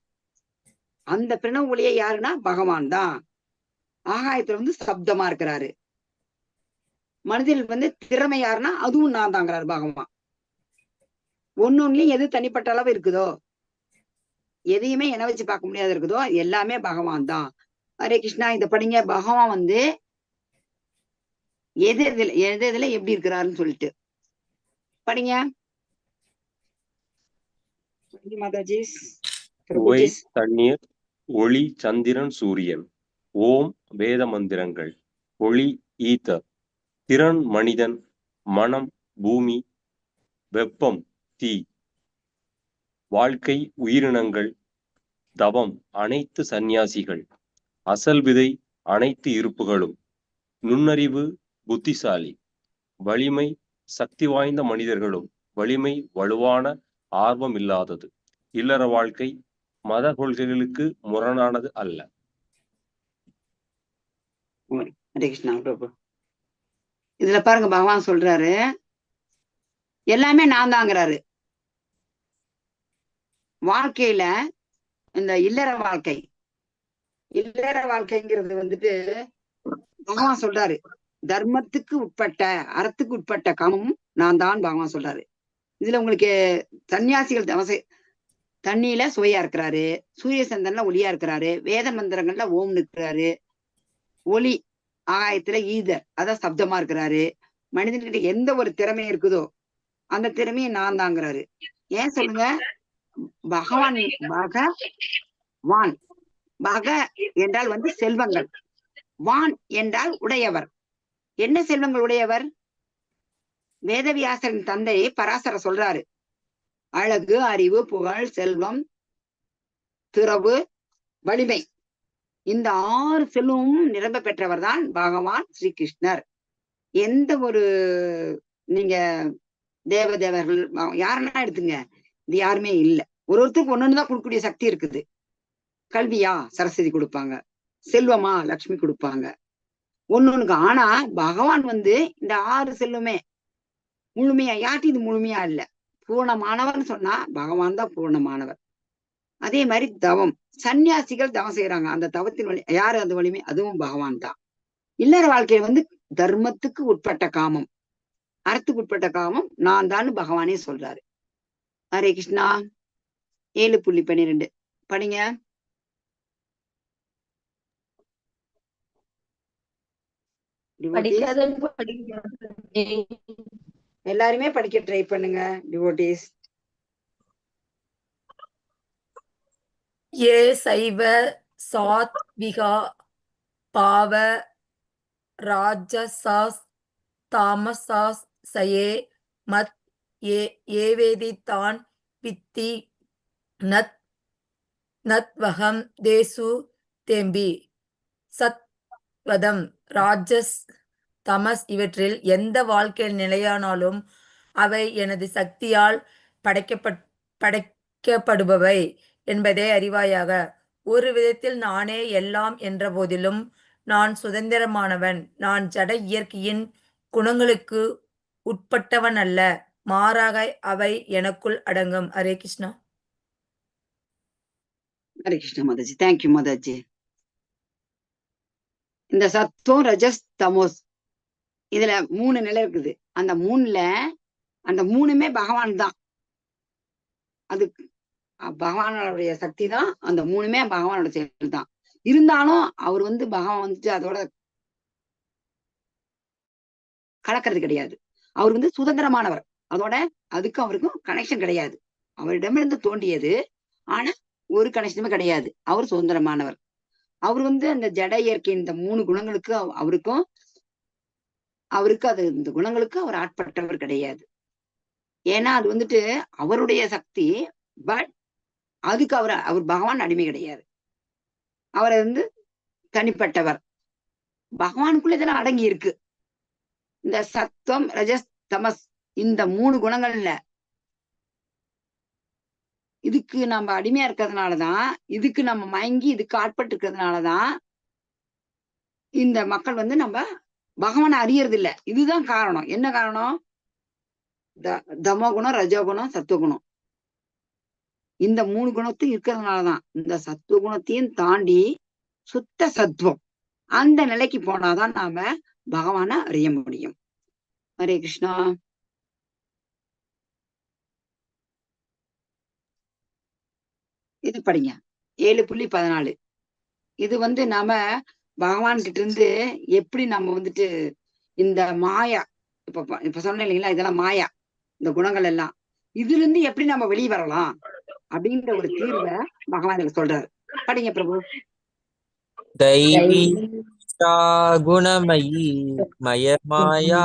அந்த பிரணவ ஒளியை யாருன்னா பகவான் தான். ஆகாயத்துல சப்தமா இருக்கிறாரு. மனதில் திறமை யாருன்னா அதுவும் நான் தாங்கிறாரு பகவான். ஒன்னொன்னுலயும் எது தனிப்பட்ட அளவு இருக்குதோ, எதையுமே என்ன வச்சு பார்க்க முடியாது இருக்குதோ, எல்லாமே பகவான் தான். ஹரே கிருஷ்ணா. இத படிங்க. பகவான் எது எதுல எப்படி இருக்கிறாருன்னு சொல்லிட்டு படிங்க மாதாஜி. தண்ணீர், ஒளி, சந்திரன், சூரியன். ஓம் வேத மந்திரங்கள், ஒளி ஈத்தர், திறன் மனிதன், மனம் பூமி, வெப்பம் தீ, வாழ்க்கை உயிரினங்கள், தவம் அனைத்து சந்நியாசிகள், அசல் விதை அனைத்து இருப்புகளும், நுண்ணறிவு புத்திசாலி, வலிமை சக்தி வாய்ந்த மனிதர்களும், வலிமை வலுவான ஆர்வம் இல்லாதது, இல்லற வாழ்க்கை மத கொள்கைகளுக்கு முரணானது அல்ல. ஹரே கிருஷ்ணா பிரபு. இதுல பாருங்க, பகவான் சொல்றாரு எல்லாமே நான் தாங்கிறாரு. வாழ்க்கையில இந்த இல்லற வாழ்க்கைங்கிறது பகவான் சொல்றாரு, தர்மத்துக்கு உட்பட்ட அறத்துக்கு உட்பட்ட காமமும் நான் தான் பகவான் சொல்றாரு. இதுல உங்களுக்கு சன்னியாசிகள் தண்ணியில சுவையா இருக்கிறாரு, சூரிய சந்திரன்ல ஒளியா இருக்கிறாரு, வேத மந்திரங்கள்ல ஓம் இருக்கிறாரு, ஒளி ஆகாயத்துல ஈதர் அதான் சப்தமா இருக்கிறாரு. மனிதன்கிட்ட எந்த ஒரு திறமை இருக்குதோ அந்த திறமையை நான் தாங்கிறாரு. ஏன் சொல்லுங்க? பகவான் பகவான். பக என்றால் செல்வங்கள், வான் என்றால் உடையவர். என்ன செல்வங்கள் உடையவர்? வேதவியாசரின் தந்தை பராசர சொல்றாரு, அழகு, அறிவு, புகழ், செல்வம், துறவு, வலிமை, இந்த 6 செல்வமும் நிரம்ப பெற்றவர் தான் பகவான் ஸ்ரீ கிருஷ்ணர். எந்த ஒரு நீங்க தேவதேவர்கள் யாருன்னா எடுத்துங்க, இது யாருமே இல்லை. ஒருத்தருக்கு ஒன்னொன்னுதான் கொடுக்கக்கூடிய சக்தி இருக்குது. கல்வியா சரஸ்வதி கொடுப்பாங்க, செல்வமா லட்சுமி கொடுப்பாங்க, ஒன்னொன்னுக்கு. ஆனா பகவான் இந்த 6 செல்வமே முழுமையா யார்ட்டி இது முழுமையா இல்ல. பூர்ணமானவர்னு சொன்னா பகவான் தான் பூர்ணமானவர். அதே மாதிரி தவம், சன்னியாசிகள் தவம் செய்யறாங்க, அந்த தவத்தின் வழி யாரு அந்த வலிமை? அதுவும் பகவான் தான். இல்லற வாழ்க்கையில தர்மத்துக்கு உட்பட்ட காமம், அறத்துக்கு உட்பட்ட காமம் நான் தான் பகவானே சொல்றாரு. ஹரே கிருஷ்ணா. 7.12 படிங்க. டிவோட்டிஸ் எல்லாருமே படிக்க ட்ரை பண்ணுங்க டிவோட்டிஸ். ஏ சைவ சாத்விகா பாவ ராஜசாஸ் தாமசாஸ் சயே மத் ஏவேதி தான் பித்தி நத் நத்வகம் தேசு தேம்பி சத்வதம் ராஜஸ் தமஸ் இவற்றில் எந்த வாழ்க்கையில் நிலையானாலும் அவை எனது சக்தியால் படைக்கப்படுபவை என்பதை அறிவாயாக. ஒரு விதத்தில் நானே எல்லாம் என்ற போதிலும் நான் சுதந்திரமானவன். நான் ஜட இயற்கையின் குணங்களுக்கு உட்பட்டவன் அல்ல, மாறாக அவை எனக்குள் அடங்கும். ஹரே கிருஷ்ணா. ஹரே கிருஷ்ணா மாதாஜி. தேங்க்யூ மாதாஜி. இந்த சத்துவம் ரஜஸ் தமோஸ் இதுல 3 நிலை இருக்குது. அந்த 3ல அந்த 3மே பகவான் தான். அது பகவானுடைய சக்தி தான். அந்த 3மே பகவானோட செயல் தான். இருந்தாலும் அவர் பகவான் அதோட கலக்கிறது கிடையாது. அவர் சுதந்திரமானவர். அதோட அதுக்கும் அவருக்கும் கனெக்ஷன் கிடையாது. அவரிடமிருந்து தோண்டியது, ஆனா ஒரு கனெக்ஷனுமே கிடையாது. அவர் சுதந்திரமானவர். அவர் அந்த ஜட இயற்கை இந்த 3 குணங்களுக்கு அவருக்கு அது இந்த குணங்களுக்கு அவர் ஆட்பட்டவர் கிடையாது. ஏன்னா அது அவருடைய சக்தி. பட் அதுக்கு அவர் பகவான் அடிமை கிடையாது. அவர் தனிப்பட்டவர். பகவானுக்குள்ள இதெல்லாம் அடங்கி இருக்கு. இந்த சத்துவம் ரஜஸ் தமஸ் இந்த 3 குணங்கள்ல இதுக்கு நம்ம அடிமையா இருக்கிறதுனாலதான், இதுக்கு நம்ம மயங்கி இதுக்கு ஆட்பட்டு இருக்கிறதுனாலதான் இந்த மக்கள் நம்ம பகவானை அறியறது இல்லை. இதுதான் காரணம். என்ன காரணம்? தமோகுணம், ரஜோகுணம், சத்துவகுணம். இந்த 3 குணத்தையும் இருக்கிறதுனாலதான். இந்த சத்துவ குணத்தையும் தாண்டி சுத்த சத்துவம் அந்த நிலைக்கு போனாதான் நாம பகவானை அறிய முடியும். ஹரே கிருஷ்ணா. இது படிங்க 7.14. இது நாம பகவான் கிட்ட இருந்து எப்படி நம்ம இந்த மாயா இப்ப சொன்ன இல்லைங்களா, இதெல்லாம் மாயா, இந்த குணங்கள் எல்லாம் இதுல இருந்து எப்படி நம்ம வெளியே வரலாம் அப்படின்ற ஒரு தீர்வை பகவான் இதுல சொல்றாரு. படிங்க பிரபு. தைவி குணமயி மயமாயா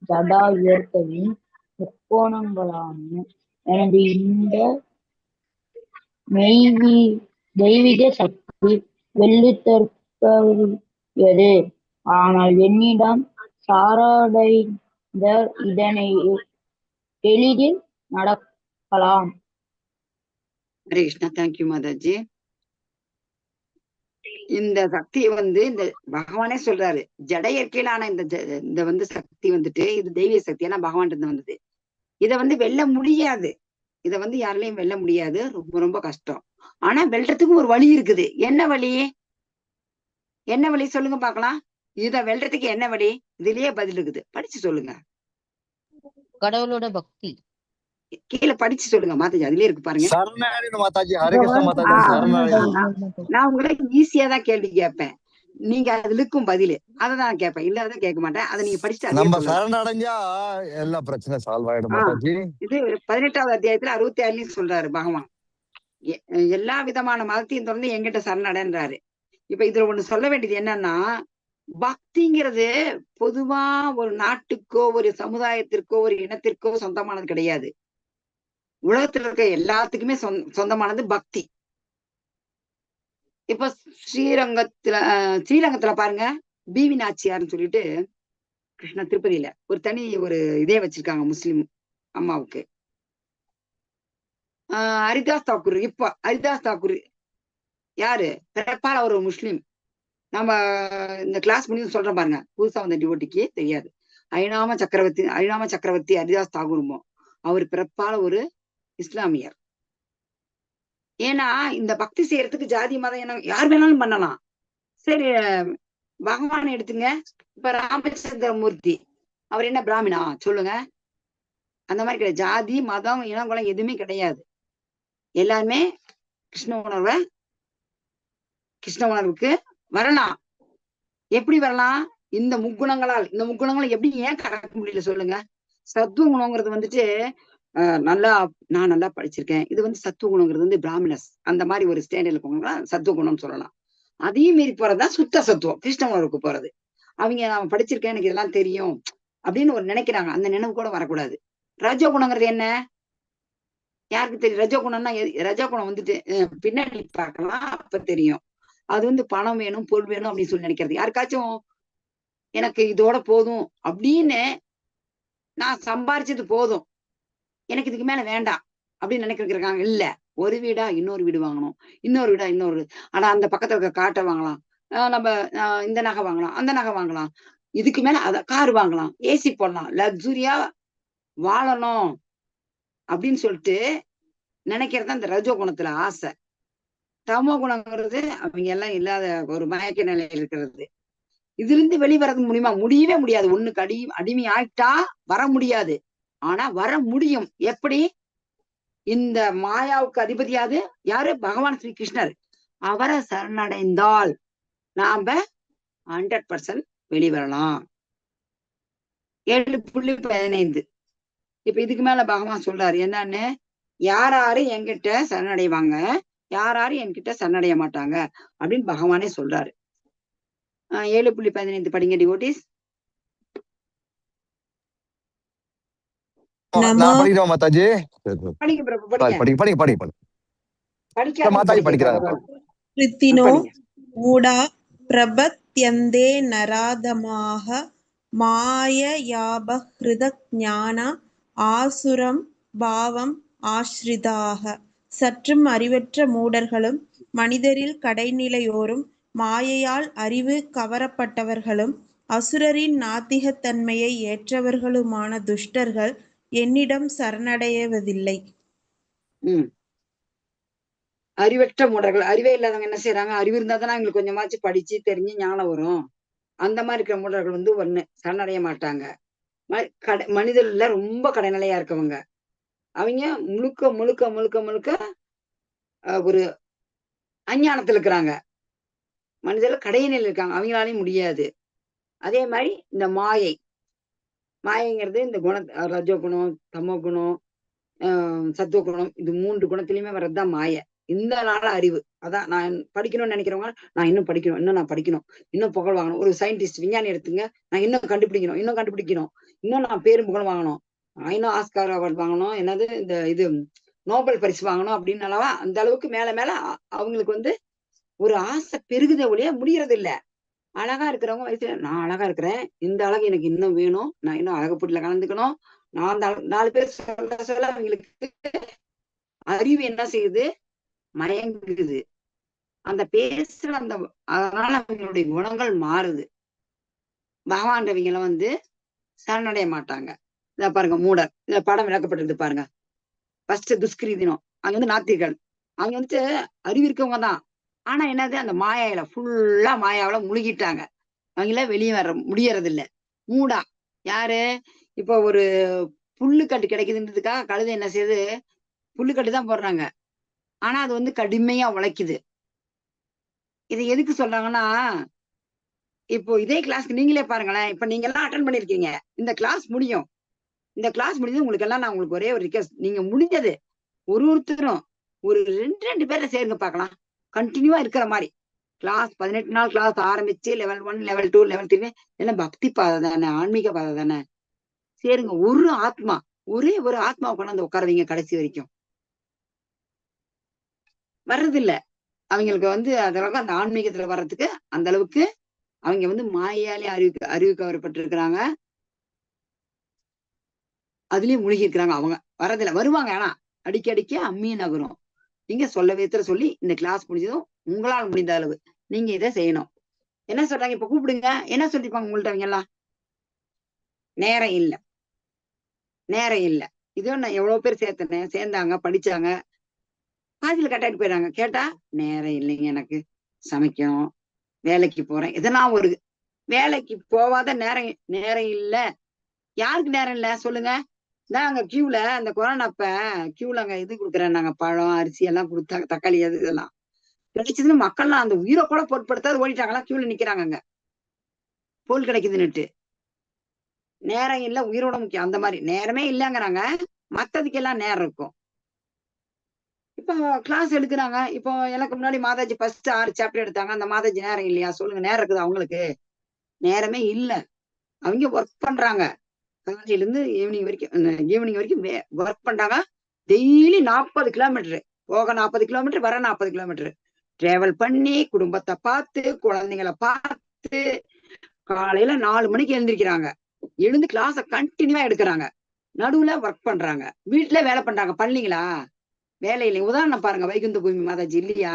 ஜடா இயற்கையின் முக்கோணங்களான எனது இந்த தெய்வீக சக்தி வெள்ளித்தற்கரியது. ஆனால் என்னிடம் சாராடைந்த இதனை எளிதில் நடக்கலாம். ஹரே கிருஷ்ணா. தேங்க்யூ மாதாஜி. இந்த சக்தியை இந்த பகவானே சொல்றாரு. ஜட இயற்கையிலான இந்த சக்தி இது தெய்வீக சக்தி. ஏன்னா பகவான் இருந்து வந்தது. இதை வெல்ல முடியாது. இதை யாராலையும் வெல்ல முடியாது. ரொம்ப ரொம்ப கஷ்டம். ஆனா வெல்றதுக்கும் ஒரு வழி இருக்குது. என்ன வழி? என்ன வழி சொல்லுங்க பாக்கலாம். இத வெல்றதுக்கு என்ன வழி? இதுலயே பதில் இருக்குது. படிச்சு சொல்லுங்க. கடவுளோட பக்தி. கீழே படிச்சு சொல்லுங்க மாதாஜி. அதுலயே இருக்கு பாருங்க. நான் உங்களுக்கு ஈஸியா தான் கேள்வி கேட்பேன். நீங்க அதுல இருக்கும் பதிலு அததான் கேட்பேன். இல்லாத கேட்க மாட்டேன். அதை நீங்க படிச்சுட்டு எல்லா பிரச்சனை சால்வ் ஆயிடும். இது 18வது அத்தியாயத்துல 66 சொல்றாரு பகவான். எல்லா விதமான மதத்தையும் தொடர்ந்து எங்கிட்ட சரணடைன்றாரு. இப்ப இதுல ஒண்ணு சொல்ல வேண்டியது என்னன்னா, பக்திங்கிறது பொதுவா ஒரு நாட்டுக்கோ ஒரு சமுதாயத்திற்கோ ஒரு இனத்திற்கோ சொந்தமானது கிடையாது. உலகத்துல இருக்க எல்லாத்துக்குமே சொந்தமானது பக்தி. இப்ப ஸ்ரீரங்கத்துல பாருங்க, பிவி நாச்சியார்னு சொல்லிட்டு கிருஷ்ண திருப்பதியில ஒரு தனி ஒரு இதே வச்சிருக்காங்க முஸ்லிம் அம்மாவுக்கு. ஹரிதாஸ் தாக்கூர். இப்ப ஹரிதாஸ் தாக்கூர் யாரு? பிறப்பால் அவர் ஒரு முஸ்லிம். நம்ம இந்த கிளாஸ் முடிஞ்சு சொல்றோம் பாருங்க, புதுசா வந்த டிவோட்டிக்கு தெரியாது. ஐநாம சக்கரவர்த்தி ஹரிதாஸ் தாக்கூருமோ அவர் பிறப்பால் ஒரு இஸ்லாமியர். ஏன்னா இந்த பக்தி செய்யறதுக்கு ஜாதி மதம் என்ன யார் வேணாலும் பண்ணலாம். சரி, பகவான் எடுத்துங்க. இப்ப ராமச்சந்திரமூர்த்தி அவர் என்ன பிராமணா சொல்லுங்க? அந்த மாதிரி கிடையாது. ஜாதி மதம் இனங்குலம் எதுவுமே கிடையாது. எல்லாருமே கிருஷ்ண உணர்வுக்கு வரலாம். எப்படி வரலாம்? இந்த முக்குணங்களால். இந்த முக்குணங்களை எப்படி ஏன் கடக்க முடியல சொல்லுங்க? சத்துவ குணங்கிறது வந்துட்டு நான் நல்லா படிச்சிருக்கேன். இது வந்து சத்துவ குணங்கிறது வந்து பிராமணஸ் அந்த மாதிரி ஒரு ஸ்டேண்டர்ட்ல போனா சத்துவ குணம்னு சொல்லலாம். அதையும் மீறி போறதுதான் சுத்த சத்துவம், கிருஷ்ண உணர்வுக்கு போறது. அவங்க நான் படிச்சிருக்கேன், எனக்கு இதெல்லாம் தெரியும் அப்படின்னு ஒரு நினைக்கிறாங்க. அந்த நினைவு கூட வரக்கூடாது. ரஜோ குணங்கிறது என்ன? யாருக்கு தெரியும்? ரஜோ குணம்னா ரஜோ குணம் வந்துட்டு பின்னாடி பார்க்கலாம், அப்ப தெரியும். அது வந்து பணம் வேணும், பொருள் வேணும் அப்படின்னு சொல்லி நினைக்கிறது. யாருக்காச்சும் எனக்கு இதோட போதும் அப்படின்னு, நான் சம்பாரிச்சது போதும், எனக்கு இதுக்கு மேல வேண்டாம் அப்படின்னு நினைக்கிறாங்க. இல்ல, ஒரு வீடா இன்னொரு வீடு வாங்கணும், இன்னொரு வீடா இன்னொரு, ஆனா அந்த பக்கத்துல இருக்க காட்டை வாங்கலாம், நம்ம இந்த நகை வாங்கலாம், அந்த நகை வாங்கலாம், இதுக்கு மேல அத கார் வாங்கலாம், ஏசி போடலாம், லக்ஸுரியா வாழணும் அப்படின்னு சொல்லிட்டு நினைக்கிறது அந்த ரஜோ குணத்துல ஆசை. தமோ குணங்கிறது அவங்க எல்லாம் இல்லாத ஒரு மயக்க நிலையில இருக்கிறது. இதுல இருந்து வெளிவரது முடியவே முடியாது. ஒண்ணுக்கு அடிமை ஆயிட்டா வர முடியாது. ஆனா வர முடியும். எப்படி? இந்த மாயாவுக்கு அதிபதியாது யாரு? பகவான் ஸ்ரீ கிருஷ்ணர். அவரை சரணடைந்தால் நாம 100% வெளிவரலாம். 7.15. இப்ப இதுக்கு மேல பகவான் சொல்றாரு என்னன்னு, யாராரு என்கிட்ட சரணடைவாங்க, யாராரு என்கிட்ட சரணடைய மாட்டாங்க அப்படின்னு பகவானே சொல்றாரு. 7.15 படிங்க டிவோட்டிஸ். நான் படிக்கிறோம் மாதாஜி. படிங்க பிரபு, படிங்க. படிக்க மாதாஜி படிக்கிறாங்க. ரித்தினோ மூடா பிரபத்யந்தே நராதமாக மாயயாபஹ்ருதஞான ஆசுரம் பாவம் ஆஸ்ரிதாக. சற்றும் அறிவற்ற மூடர்களும் மனிதரில் கடைநிலையோரும் மாயையால் அறிவு கவரப்பட்டவர்களும் அசுரரின் நாத்திகத்தன்மையை ஏற்றவர்களுமான துஷ்டர்கள் என்னிடம் சரணடைவதில்லை. அறிவற்ற மூடர்கள், அறிவே இல்லாதவங்க என்ன செய்யறாங்க? அறிவு இருந்தா தானே அவங்களுக்கு கொஞ்சமாச்சு படிச்சு தெரிஞ்சு ஞானம் வரும். அந்த மாதிரி இருக்கிற மூடர்கள் வந்து ஒண்ணு சரணடைய மாட்டாங்க. மனிதர்ல ரொம்ப கடைநிலையா இருக்கவங்க, அவங்க முழுக்க முழுக்க முழுக்க முழுக்க ஒரு அஞ்ஞானத்துல இருக்கிறாங்க. மனிதர்ல கடைநிலையில இருக்காங்க, அவங்களாலையும் முடியாது. அதே மாதிரி இந்த மாயைங்கிறது இந்த ரஜோ குணம், தமோ குணம், சத்துவ குணம், இது 3 குணத்திலயுமே வர்றதுதான் மாயை. இந்த நாள அறிவு. அதான் நான் படிக்கணும்னு நினைக்கிறவங்க, நான் இன்னும் படிக்கணும், நான் படிக்கணும், இன்னும் புகழ் வாங்கணும். ஒரு சயின்டிஸ்ட் விஞ்ஞானி எடுத்துங்க, நான் இன்னும் கண்டுபிடிக்கணும், இன்னும் நான் பேரும் புகழ் வாங்கணும், நான் இன்னும் ஆஸ்கார் அவார்டு வாங்கணும், என்னது இந்த இது நோபல் பரிசு வாங்கணும் அப்படின்னு அளவா அந்த அளவுக்கு மேல மேல அவங்களுக்கு வந்து ஒரு ஆசை பெருகுத ஒழிய முடியறது இல்ல. அழகா இருக்கிறவங்க வயசுல நான் அழகா இருக்கிறேன், இந்த அழகு எனக்கு இன்னும் வேணும், நான் இன்னும் அழகு போட்டியில கலந்துக்கணும், நான் 4 பேர் சொல்ல அவங்களுக்கு அறிவு என்ன செய்யுது? மயங்குது. அந்த பேசுற அதனால அவங்களுடைய குணங்கள் மாறுது. பகவான்றவங்களை வந்து சரணடைய மாட்டாங்க. இத பாருங்க, மூடர். இதுல படம் விளக்கப்பட்டிருக்கு பாருங்க. ஃபர்ஸ்ட் துஷ்கிருதினம், அங்க வந்து நாத்திகர்கள், அவங்க வந்து அறிவு இருக்கவங்க தான். ஆனா என்னது? அந்த மாயாவில ஃபுல்லா மாயாவில முழுகிட்டாங்க. அவங்கள வெளியே வர முடியறது இல்ல. மூடா யாரு? இப்போ ஒரு புல்லுக்கட்டு கிடைக்குதுன்றதுக்காக கழுதை என்ன செய்யுது? புல்லுக்கட்டு தான் போடுறாங்க, ஆனா அது வந்து கடுமையா உழைக்குது. இதை எதுக்கு சொல்றாங்கன்னா, இப்போ இதே கிளாஸ்க்கு நீங்களே பாருங்களேன். இப்ப நீங்க எல்லாம் அட்டன் பண்ணிருக்கீங்க, இந்த கிளாஸ் முடியும். இந்த கிளாஸ் முடிஞ்சது உங்களுக்கு எல்லாம் நான் உங்களுக்கு ஒரே ஒரு ரிக்வெஸ்ட், நீங்க முடிஞ்சது ஒருத்தரும் ஒரு 2 பேரை சேருங்க பார்க்கலாம், கண்டினியூவா இருக்கிற மாதிரி. கிளாஸ் 18 நாள் கிளாஸ் ஆரம்பிச்சு லெவல் 1, லெவல் 2, லெவல் 3 எல்லாம் பக்தி பாதை தானே, ஆன்மீக பாதை தானே. சேருங்க. ஒரே ஒரு ஆத்மாவை கொண்டாந்து உட்காருவீங்க கடைசி வரைக்கும். வர்றதில்ல அவங்களுக்கு வந்து அதற்கு அந்த ஆன்மீகத்துல வர்றதுக்கு அந்த அளவுக்கு அவங்க வந்து மாயாலே அறிவு கவரப்பட்டிருக்கிறாங்க, அதுலயும் முழுகி இருக்கிறாங்க. அவங்க வர்றதில்ல. வருவாங்க, ஆனா அடிக்கடிக்கு அம்மி நகரும். நீங்க சொல்ல விதத்துல சொல்லி இந்த கிளாஸ் முடிஞ்சதும் உங்களால் முடிந்த அளவு நீங்க இதை செய்யணும். என்ன சொல்றாங்க? இப்ப கூப்பிடுங்க, என்ன சொல்லிருப்பாங்க உங்கள்ட்ட? அவங்க எல்லாம் நேரம் இல்ல. இதோ நான் எவ்வளவு பேர் சேர்த்தனேன், சேர்ந்தாங்க, படிச்சாங்க, பாதியில கட்டாயிட்டு போயிடுறாங்க. கேட்டா நேரம் இல்லைங்க, எனக்கு சமைக்கணும், வேலைக்கு போறேன், இதெல்லாம் ஒரு வேலைக்கு போவாத நேரம் நேரம் இல்ல. யாருக்கு நேரம் இல்ல சொல்லுங்க? அங்க கியூல அந்த கொரோனா அப்ப கியூல அங்க இது கொடுக்குறேன் நாங்க, பழம் அரிசி எல்லாம் கொடுத்தாங்க, தக்காளி அது இதெல்லாம் கிடைச்சதுன்னு மக்கள்லாம் அந்த உயிரை கூட பொருட்படுத்தாது ஓடிட்டாங்களா, கியூல நிக்கிறாங்க அங்க பொருள் கிடைக்குதுன்னுட்டு. நேரம் இல்ல உயிரோட முக்கியம், அந்த மாதிரி நேரமே இல்லைங்கிறாங்க. மத்ததுக்கெல்லாம் நேரம் இருக்கும். இப்போ கிளாஸ் எடுக்கிறாங்க. இப்போ எனக்கு முன்னாடி மாதாஜி ஃபர்ஸ்ட் 6 சாப்டர் எடுத்தாங்க. அந்த மாதாஜி நேரம் இல்லையா சொல்லுங்க? நேரம் இருக்குது அவங்களுக்கு? நேரமே இல்ல. அவங்க ஒர்க் பண்றாங்க, காலையில இருந்து ஈவினிங் வரைக்கும் ஒர்க் பண்றாங்க. டெய்லி 40 கிலோமீட்டர் போக, 40 கிலோமீட்டர் வர, 40 கிலோமீட்டர் டிராவல் பண்ணி குடும்பத்தை பார்த்து குழந்தைங்களை பார்த்து காலையில 4 மணிக்கு எழுந்திருக்கிறாங்க. எழுந்து கிளாஸ கண்டினியூவா எடுக்கிறாங்க. நடுவுல ஒர்க் பண்றாங்க, வீட்டுல வேலை பண்றாங்க. பண்ணலீங்களா? வேலை இல்லைங்க. உதாரணம் பாருங்க, வைகுந்த பூமி மாதாஜி இல்லையா?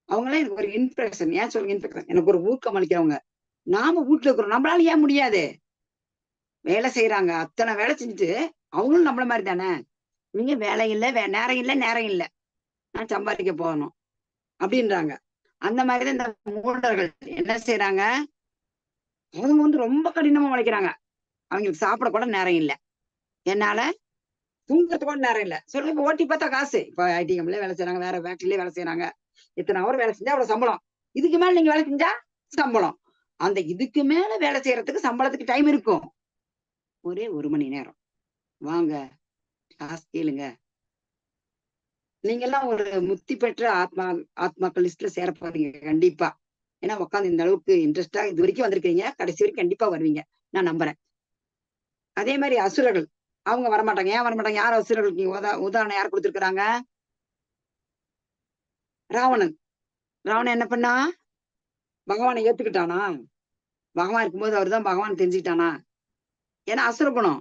அவங்களாம் எனக்கு ஒரு இன்ஸ்பிரேஷன். ஏன் சொல்லுங்க இன்ஸ்பிரேஷன்? எனக்கு ஒரு ஊக்கம் அளிக்கிறவங்க. நாம வீட்டுல இருக்கிறோம், நம்மளால ஏன் முடியாது? வேலை செய்யறாங்க, அத்தனை வேலை செஞ்சுட்டு அவங்களும் நம்மள மாதிரி தானே. இவங்க வேலை இல்லை, நேரம் இல்லை, நேரம் இல்லை, நான் சம்பாதிக்க போகணும் அப்படின்றாங்க. அந்த மாதிரிதான் இந்த மூடர்கள் என்ன செய்யறாங்க, அவங்க வந்து ரொம்ப கடினமா உழைக்கிறாங்க. அவங்களுக்கு சாப்பிட கூட நேரம் இல்லை, என்னால தூங்குறதுக்கு கூட நேரம் இல்லை. சொல்லுங்க, இப்ப ஓட்டி பார்த்தா காசு. இப்ப ஐடி கம்பெனில வேலை செய்யறாங்க, வேற ஃபேக்டரியிலே வேலை செய்யறாங்க. இத்தனை ஹவர் வேலை செஞ்சா அவ்வளவு சம்பளம். இதுக்கு மேல நீங்க வேலை செஞ்சா சம்பளம். அந்த இதுக்கு மேல வேலை செய்யறதுக்கு சம்பளத்துக்கு டைம் இருக்கும். ஒரே 1 மணி நேரம் வாங்க கிளாஸ் கேளுங்க. நீங்க எல்லாம் ஒரு முக்தி பெற்ற ஆத்மாக்கள் லிஸ்ட்ல சேர போறீங்க கண்டிப்பா. ஏன்னா உட்காந்து இந்த அளவுக்கு இன்ட்ரெஸ்டா இது வரைக்கும் வந்திருக்கீங்க, கடைசி வரைக்கும் கண்டிப்பா வருவீங்க, நான் நம்புறேன். அதே மாதிரி அசுரர்கள் அவங்க வரமாட்டாங்க. ஏன் வரமாட்டாங்க? யார் அசுரர்களுக்கு உதாரணம் யார் கொடுத்திருக்கிறாங்க? ராவணன். ராவணன் என்ன பண்ணா? பகவானை ஏத்துக்கிட்டானா? பகவான் இருக்கும்போது அவர்தான் பகவான் தெரிஞ்சுக்கிட்டானா? ஏன்னா அசுர குணம்.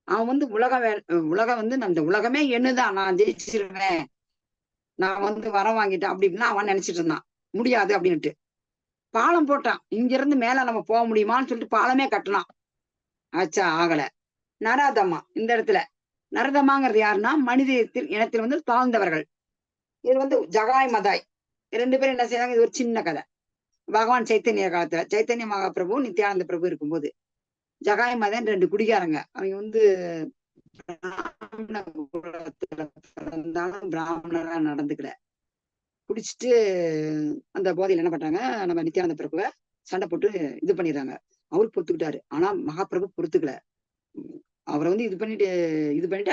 அவன் வந்து உலகம் வந்து அந்த உலகமே என்னதான், நான் ஜெயிச்சிருவேன், நான் வந்து வரம் வாங்கிட்டேன் அப்படின்னு அவன் நினைச்சிட்டு இருந்தான். முடியாது அப்படின்ட்டு பாலம் போட்டான். இங்க இருந்து மேல நம்ம போக முடியுமான்னு சொல்லிட்டு பாலமே கட்டலாம். ஆச்சா, ஆகல. நரதமா இந்த இடத்துல நரதமாங்கிறது யாருன்னா மனித இனத்தில் வந்து தாழ்ந்தவர்கள். இது வந்து ஜகாய் மதாய் 2 பேரும் என்ன செய்யறாங்க? இது ஒரு சின்ன கதை. பகவான் சைத்தன்ய காலத்துல சைத்தன்ய மகாபிரபு நித்யானந்த பிரபு இருக்கும்போது ஜகாய் மதன் 2 குடிகாரங்க. அவங்க வந்து பிராமண குலத்துல பிறந்தாலும் பிராமணரா நடந்துக்கல. குடிச்சிட்டு அந்த போதையில என்ன பண்றாங்க, நம்ம நித்யானந்த பிரபுவை சண்டை போட்டு இது பண்ணிடுறாங்க. அவரு பொறுத்துக்கிட்டாரு. ஆனா மகாபிரபு பொறுத்துக்கல. அவரை வந்து இது பண்ணிட்டு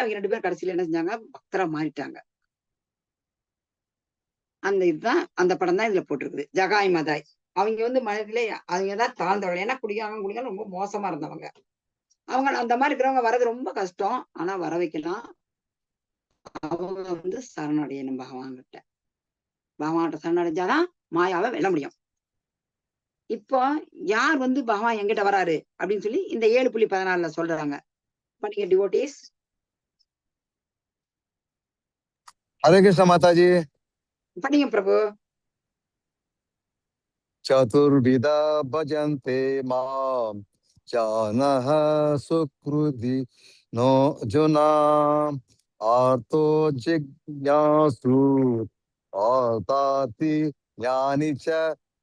அவங்க 2 பேரும் கடைசியில என்ன செஞ்சாங்க, பக்தரா மாறிட்டாங்க. அந்த இதுதான் அந்த படம் தான் இதுல போட்டிருக்குது, ஜகாய் மதாய். அவங்க வந்து மனதிலே அவங்கதான் தாழ்ந்தவர்கள். ஏன்னா குடிக்காங்க ரொம்ப மோசமா இருந்தவங்க. அவங்க அந்த மாதிரி இருக்கிறவங்க வர்றது ரொம்ப கஷ்டம். ஆனா வர வைக்கலாம். அவங்க வந்து சரணடையணும் பகவான்கிட்ட. பகவான்கிட்ட சரணடைஞ்சாதான் மாயாவை வெல்ல முடியும். இப்போ யார் வந்து பகவான் எங்கிட்ட வராரு அப்படின்னு சொல்லி இந்த 7.14 சொல்றாங்க. படிங்க டிவோட்டீஸ். हरे कृष्ण माता जी। படிங்க பிரபு. चतुर्विधा भजन्ते मां जानः सुकृति नो जुना आर्तो जिज्ञासु आर्ताति ज्ञानी च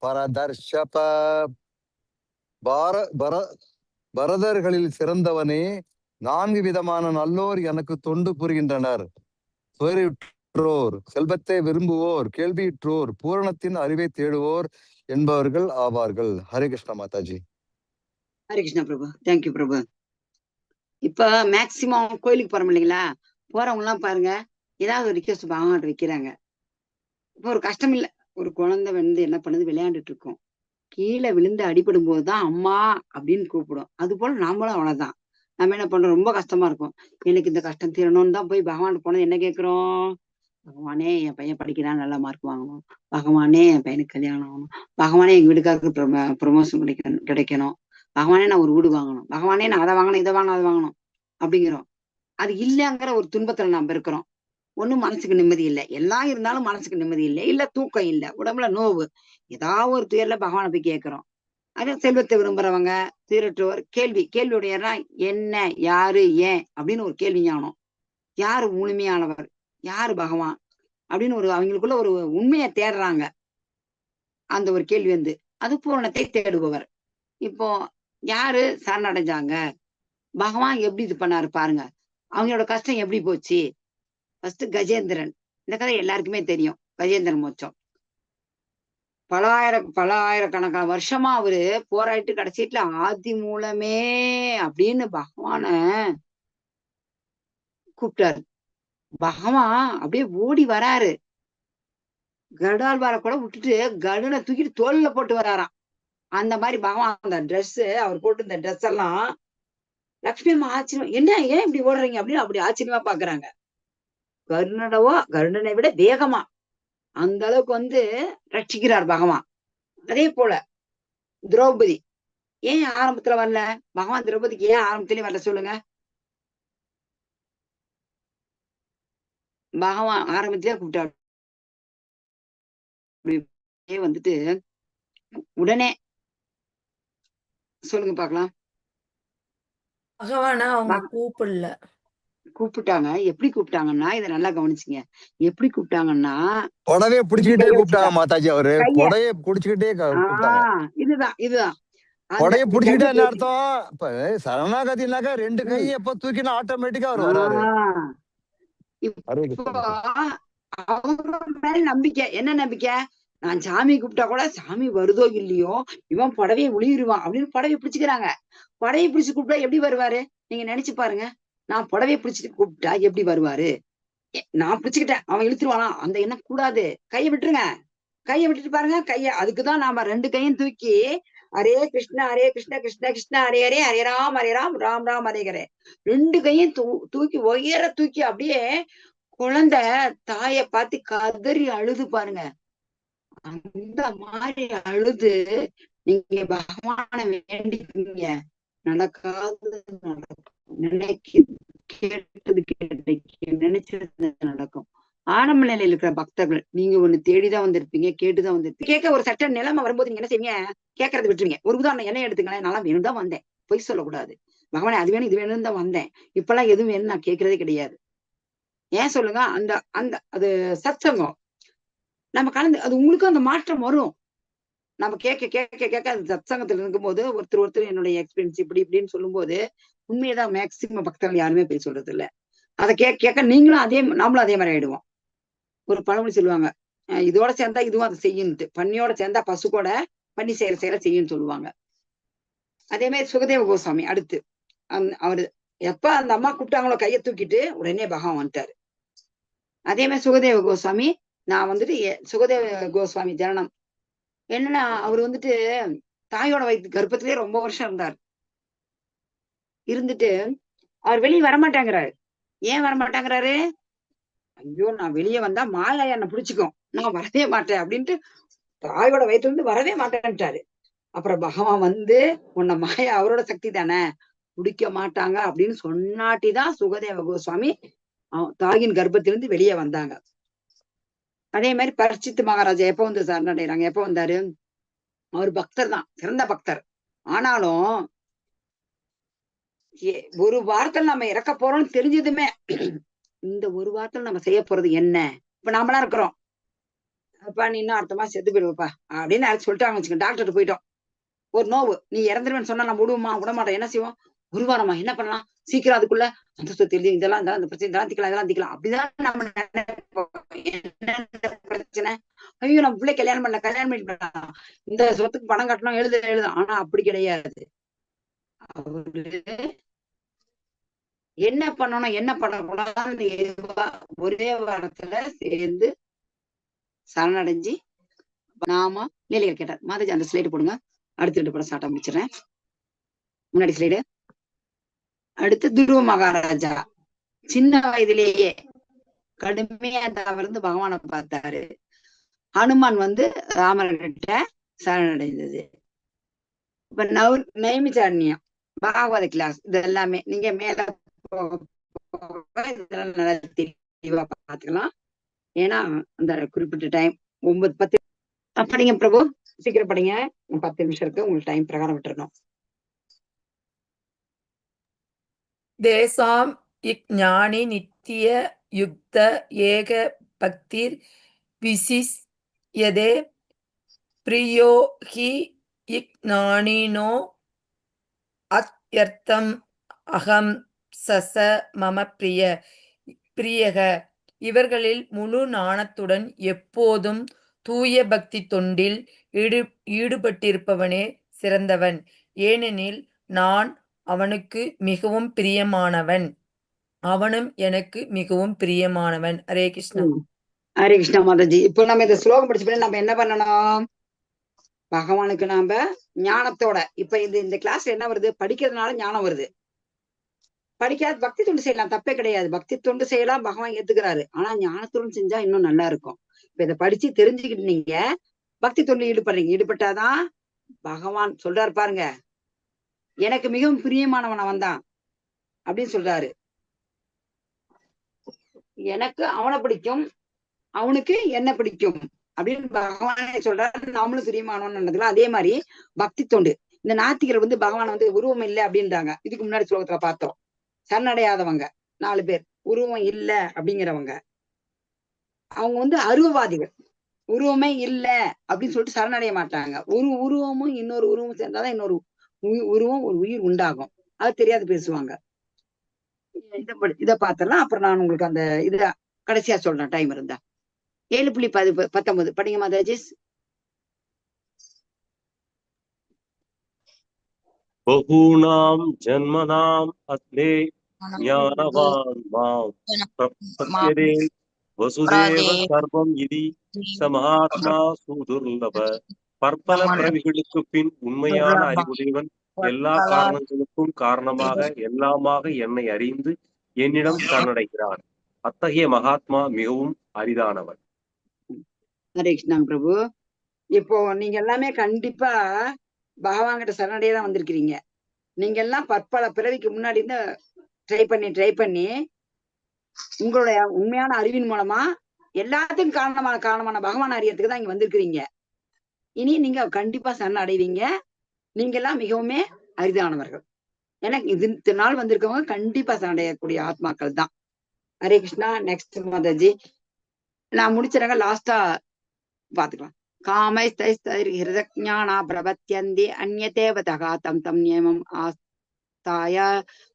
परदर्शप பரதர்களில் சிறந்தவனே, 4 விதமான நல்லோர் எனக்கு தொண்டு புரிகின்றனர். துயருற்றோர், செல்வத்தை விரும்புவோர், கேள்வியுற்றோர், பூரணத்தின் அறிவை தேடுவோர் என்பவர்கள் ஆவார்கள். ஹரே கிருஷ்ணா மாதாஜி. ஹரே கிருஷ்ணா பிரபு. தேங்க்யூ பிரபு. இப்ப மேக்சிமம் கோயிலுக்கு போறோம் இல்லைங்களா, போறவங்க எல்லாம் பாருங்க ஏதாவது ஒரு ரிக்வெஸ்ட் பகவான் வைக்கிறாங்க. இப்ப ஒரு கஷ்டம் இல்ல, ஒரு குழந்தை வந்து என்ன பண்ணுது, விளையாண்டுட்டு இருக்கோம், கீழே விழுந்து அடிபடும் போதுதான் அம்மா அப்படின்னு கூப்பிடும். அது போல நாமளும் அவ்வளவுதான். நம்ம என்ன பண்றோம், ரொம்ப கஷ்டமா இருக்கும், எனக்கு இந்த கஷ்டம் தீரணும்னு தான் போய் பகவான் போனது என்ன கேட்கிறோம், பகவானே என் பையன் படிக்கிறான், நல்ல மார்க் வாங்கணும், பகவானே என் பையனுக்கு கல்யாணம் ஆகணும், பகவானே எங்க வீட்டுக்காருக்கு ப்ரொமோஷன் கிடைக்கணும், பகவானே நான் ஒரு வீடு வாங்கணும், பகவானே நான் அதை வாங்கணும், இதை வாங்கணும், அதை வாங்கணும் அப்படிங்கிறோம். அது இல்லைங்கிற ஒரு துன்பத்துல நம்ம இருக்கிறோம். ஒண்ணும் மனசுக்கு நிம்மதி இல்லை, எல்லாம் இருந்தாலும் மனசுக்கு நிம்மதி இல்லை, இல்ல தூக்கம் இல்லை, உடம்புல நோவு, ஏதாவது ஒரு துயர்ல பகவானை போய் கேட்கிறோம். அதே செல்வத்தை விரும்புறவங்க, தீரற்றவர், கேள்வியுடையனா என்ன, யாரு, ஏன் அப்படின்னு ஒரு கேள்வி ஞானம். யாரு முழுமையானவர், யாரு பகவான் அப்படின்னு ஒரு அவங்களுக்குள்ள ஒரு உண்மையை தேடுறாங்க. அந்த ஒரு கேள்வி வந்து அது பூரணத்தை தேடுபவர். இப்போ யாரு சரணடைஞ்சாங்க, பகவான் எப்படி இது பண்ணாரு பாருங்க, அவங்களோட கஷ்டம் எப்படி போச்சு. ஃபர்ஸ்ட் கஜேந்திரன், இந்த கதை எல்லாருக்குமே தெரியும். கஜேந்திரன் மோட்சம் பல ஆயிரக்கணக்கான வருஷமா அவரு போராடிட்டு கடைசியில ஆதி மூலமே அப்படின்னு பகவான கூப்பிட்டாரு. பகவான் அப்படியே ஓடி வராரு, கருடாழ்வார கூட விட்டுட்டு கருடனை தூக்கிட்டு தோல்ல போட்டு வராராம். அந்த மாதிரி பகவான் அந்த ட்ரெஸ், அவர் போட்டு இந்த ட்ரெஸ் எல்லாம் லட்சுமி அம்மா ஆச்சரியம், என்ன ஏன் இப்படி ஓடுறீங்க அப்படின்னு அப்படி ஆச்சரியமா பாக்குறாங்க. கருடனை விட வேகமா அந்த அளவுக்கு ரட்சிக்கிறார் பகவான். அதே போல திரௌபதி ஏன் ஆரம்பத்துல வரல, பகவான் திரௌபதிக்கு ஏன் ஆரம்பத்திலயும் வரல சொல்லுங்க. பகவான் ஆரம்பத்திலே கூப்பிட்டாரு, உடனே சொல்லுங்க பாக்கலாம். பகவானா அவங்க கூப்பிட்டாங்க. எப்படி கூப்பிட்டாங்கன்னா, இதை நல்லா கவனிச்சுங்க. எப்படி கூப்பிட்டாங்கன்னா, புடவைய புடிச்சுக்கிட்டே கூப்பிட்டாங்க மாதாஜி. அவரு புடைய புடிச்சுக்கிட்டே இதுதான் புடைய புடிச்சுக்கிட்டே என்ன அர்த்தம், இப்ப சரணாகதினாக்கா 2 கையை எப்ப தூக்கினா ஆட்டோமேட்டிக்கா அவர் வராரு. அவங்க மேல நம்பிக்கை, என்ன நம்பிக்கை, நான் சாமி கூப்பிட்டா கூட சாமி வருதோ இல்லையோ இவன் புடவையை உளிருவான் அப்படின்னு புடவையை பிடிச்சுக்கிறாங்க. புடவையை பிடிச்சு கூப்பிட்டா எப்படி வருவாரு நீங்க நினைச்சு பாருங்க. நான் புடவையை பிடிச்சிட்டு கூப்பிட்டா எப்படி வருவாரு, நான் பிடிச்சுக்கிட்டேன் அவன் இழுத்துருவானா, அந்த எண்ணம் கூடாது. கையை விட்டுருங்க, கையை விட்டுட்டு பாருங்க. அதுக்குதான் நாம 2 கையும் தூக்கி ஹரே கிருஷ்ணா கிருஷ்ண கிருஷ்ண ஹரே ஹரே ஹரே ராம் ராம் ராம் ஹரே ஹரே 2 கையும் தூக்கி உயர தூக்கி அப்படியே குழந்தை தாயை பார்த்து கதறி அழுது பாருங்க. அந்த மாதிரி அழுது நீங்க பகவான வேண்டிக்கீங்க, நடக்காது நடக்கும், கேட்டது கிடைக்கும், நினைச்சது நடக்கும். ஆரம்ப நிலையில இருக்கிற பக்தர்கள் நீங்க ஒண்ணு தேடிதான் வந்திருப்பீங்க, கேட்டுதான் வந்திருப்பீங்க. கேட்க ஒரு சட்ட நிலைமை வரும்போது நீங்க என்ன செய்வீங்க, கேட்கறது விட்டுருவீங்க. ஒரு உதாரணம் என்ன எடுத்துங்களேன், நல்லா வேணும் தான் வந்தேன், பொய் சொல்லக்கூடாது. பகவானே அது வேணும் இது வேணும் தான் வந்தேன், இப்பெல்லாம் எதுவும் வேணும் நான் கேட்கறதே கிடையாது. ஏன் சொல்லுங்க, அந்த அந்த அது சத்சங்கம் நம்ம கலந்து அது உங்களுக்கும் அந்த மாற்றம் வரும். நம்ம கேட்க கேட்க கேட்க அது சத்சங்கத்துல இருக்கும்போது ஒருத்தர் என்னுடைய எக்ஸ்பீரியன்ஸ் இப்படி இப்படின்னு சொல்லும் போது உண்மையதான் மேக்சிமம் பக்தர்கள் யாருமே போய் சொல்றது இல்லை. அதை கேட்க நீங்களும் நாமளும் அதே மாதிரி ஆயிடுவோம். ஒரு பழமொழி சொல்லுவாங்க, இதோட சேர்ந்தா இதுவும் அதை செய்யுன்ட்டு, பன்னியோட சேர்ந்தா பசு கூட பண்ணி செய்யற செய்யுன்னு சொல்லுவாங்க. அதே மாதிரி சுகதேவ கோஸ்வாமி அடுத்து அவரு எப்ப அந்த அம்மா கூப்பிட்டாங்களோ கையை தூக்கிட்டு உடனே பகவான் வந்துட்டாரு. அதே மாதிரி சுகதேவ கோஸ்வாமி, நான் சுகதேவ கோஸ்வாமி ஜனனம் என்னன்னா, அவர் தாயோட வயிற்று கர்ப்பத்திலே ரொம்ப வருஷம் இருந்தார். இருந்துட்டு அவர் வெளியே வரமாட்டாங்கிறாரு. ஏன் வரமாட்டாங்கிறாரு, ஐயோ நான் வெளியே வந்தா மாயா என்னை பிடிச்சிக்கும், நான் வரவே மாட்டேன் அப்படின்ட்டு தாயோட வயிற்றுல இருந்து வரவே மாட்டேன்ட்டாரு. அப்புறம் பகவான் உன்னை மாயா அவரோட சக்தி தானே பிடிக்க மாட்டாங்க அப்படின்னு சொன்னாட்டிதான் சுகதேவ கோஸ்வாமி தாயின் கர்ப்பத்திலிருந்து வெளியே வந்தாங்க. அதே மாதிரி பரீட்சித் மகாராஜா எப்ப சரணடைறாங்க, எப்ப வந்தாரு, அவர் பக்தர் தான், சிறந்த பக்தர். ஆனாலும் ஒரு வாரத்தில் நம்ம இறக்க போறோம்னு தெரிஞ்சதுமே இந்த ஒரு வாரத்தில் நம்ம செய்ய போறது என்ன, இப்ப நாமளா இருக்கிறோம், அப்பா நீ இன்னும் அடுத்த மாசம் செத்து போயிடுவப்பா அப்படின்னு சொல்லிட்டாங்க வச்சுக்கோங்க. டாக்டர் போயிட்டோம், ஒரு நோவு நீ இறந்துருவேன்னு சொன்னா நம்ம விடமாட்டோம். என்ன செய்வோம், ஒரு வாரமா என்ன பண்ணலாம், சீக்கிரம் அதுக்குள்ள அந்த சொத்து இதெல்லாம் இந்த பிரச்சனை இதெல்லாம் தீக்கலாம் அப்படிதான் நம்ம பிரச்சனை. ஐயோ நம்ம பிள்ளை கல்யாணம் பண்ணலாம், இந்த சொத்துக்கு பணம் கட்டணும், எழுத. ஆனா அப்படி கிடையாது. அவரு என்ன பண்ணணும் என்ன பண்ணக்கூடாதுன்னு ஒரே வாரத்துல சேர்ந்து சரணடைஞ்சு நாம நிலைகள் கேட்டார். மாதாஜி அந்த ஸ்லைடு போடுங்க, அடுத்த 2 படம் ஸ்டார்ட் முடிச்சிடறேன். முன்னாடி ஸ்லைடு. அடுத்து துருவ மகாராஜா சின்ன வயதிலேயே கடுமையா தவறு பகவானை பார்த்தாரு. ஹனுமான் ராமர்கிட்ட சரணடைந்தது. இப்ப நைமிச்சாரண்யம் பாகவத கிளாஸ் இது எல்லாமே நீங்க மேல இதெல்லாம் நல்லா தெளிவா பாத்துக்கலாம். ஏன்னா அந்த குறிப்பிட்ட டைம் 9:10 படிங்க பிரபு, சீக்கிரம் படிங்க, 10 நிமிஷம் இருக்கு, உங்களுக்கு டைம் பிரகாரம் விட்டுறணும். தேசாம் ஞானி நித்திய யுக்த ஏக பக்திர் விசிஷ்யதே பிரியோ ஹி இக்ஞானினோ அத்யர்த்தம் அகம் சச மம பிரியக. இவர்களில் முழு நாணத்துடன் எப்போதும் தூய பக்தி தொண்டில் ஈடுபட்டிருப்பவனே சிறந்தவன். ஏனெனில் நான் அவனுக்கு மிகவும் பிரியமானவன், அவனும் எனக்கு மிகவும் பிரியமானவன். ஹரே கிருஷ்ணா. ஹரே கிருஷ்ணா மாதாஜி. இப்போ நம்ம இந்த ஸ்லோகம் படிச்ச பிறகு நம்ம என்ன பண்ணணும்? பகவானுக்கு நாம ஞானத்தோட, இப்ப இந்த கிளாஸ் என்ன வருது? படிக்கிறதுனால ஞானம் வருது. படிக்காத பக்தி தொண்டு செய்யலாம், தப்பே கிடையாது. பக்தி தொண்டு செய்யலாம், பகவான் ஏத்துக்கிறாரு. ஆனா ஞானத்துடன் செஞ்சா இன்னும் நல்லா இருக்கும். இப்ப இதை படிச்சு தெரிஞ்சுக்கிட்டு நீங்க பக்தி தொண்டு ஈடுபடுறீங்க. ஈடுபட்டாதான் பகவான் சொல்றாரு பாருங்க, எனக்கு மிகவும் பிரியமானவன் அவன் தான் அப்படின்னு சொல்றாரு. எனக்கு அவனை பிடிக்கும், அவனுக்கு என்ன பிடிக்கும் அப்படின்னு பகவானே சொல்றாரு. நாமளும் பிரியமானவன். அதே மாதிரி பக்தி தொண்டு. இந்த நாத்திகர் பகவான் உருவம் இல்லை அப்படின்றாங்க. இதுக்கு முன்னாடி ஸ்லோகத்துல பார்த்தோம். சரணடையாதவங்க 4 பேர், உருவம் இல்லை அப்படிங்கிறவங்க. அவங்க அருவவாதிகள். உருவமே இல்லை அப்படின்னு சொல்லிட்டு சரணடைய மாட்டாங்க. ஒரு உருவமும் இன்னொரு உருவமும் சேர்ந்தாதான் இன்னொரு உருவம், ஒரு உயிர் உண்டாகும். அது தெரியாது பேசுவாங்க. இதை பார்த்தலாம். அப்புறம் நான் உங்களுக்கு அந்த இத கடைசியா சொல்றேன் டைம் இருந்தா. 7.19 படிங்க மாதாஜி. பகூனாம் ஜன்மனாம் அத்லே ஞானவான் மாம் பிரபத்யதே வசுதேவ சர்வம் இதி சமஹாத்மா சுதுர்லப. பற்பல பிறவிகளுக்கு பின் உண்மையான அறிவுடையவன், எல்லா காரணங்களுக்கும் காரணமாக எல்லாமாக என்னை அறிந்து என்னிடம் சரணடைகிறான். அத்தகைய மகாத்மா மிகவும் அரிதானவன். ஹரே கிருஷ்ணா பிரபு. இப்போ நீங்க எல்லாமே கண்டிப்பா பகவான் கிட்ட சரணடைய தான் வந்திருக்கிறீங்க. நீங்க எல்லாம் பற்பல பிறவிக்கு முன்னாடி இருந்து ட்ரை பண்ணி உங்களுடைய உண்மையான அறிவின் மூலமா எல்லாத்துக்கும் காரணமான பகவான் அறியறதுக்கு தான் இங்க வந்திருக்கிறீங்க. இனி நீங்க கண்டிப்பா சரண அடைவீங்க. நீங்க எல்லாம் மிகவுமே அரிதானவர்கள். எனக்கு இது நாள் வந்திருக்கவங்க கண்டிப்பா சரணடையக்கூடிய ஆத்மாக்கள் தான். ஹரே கிருஷ்ணா. நெக்ஸ்ட் மாதாஜி நான் முடிச்சிடங்க, லாஸ்டா பாத்துக்கலாம். காமைஸ்தைஸ்தைர்ஹிருதஞானா பிரபத்யந்தி அந்யதேவதா தம் தம் நியமம் ஆஸ்தாய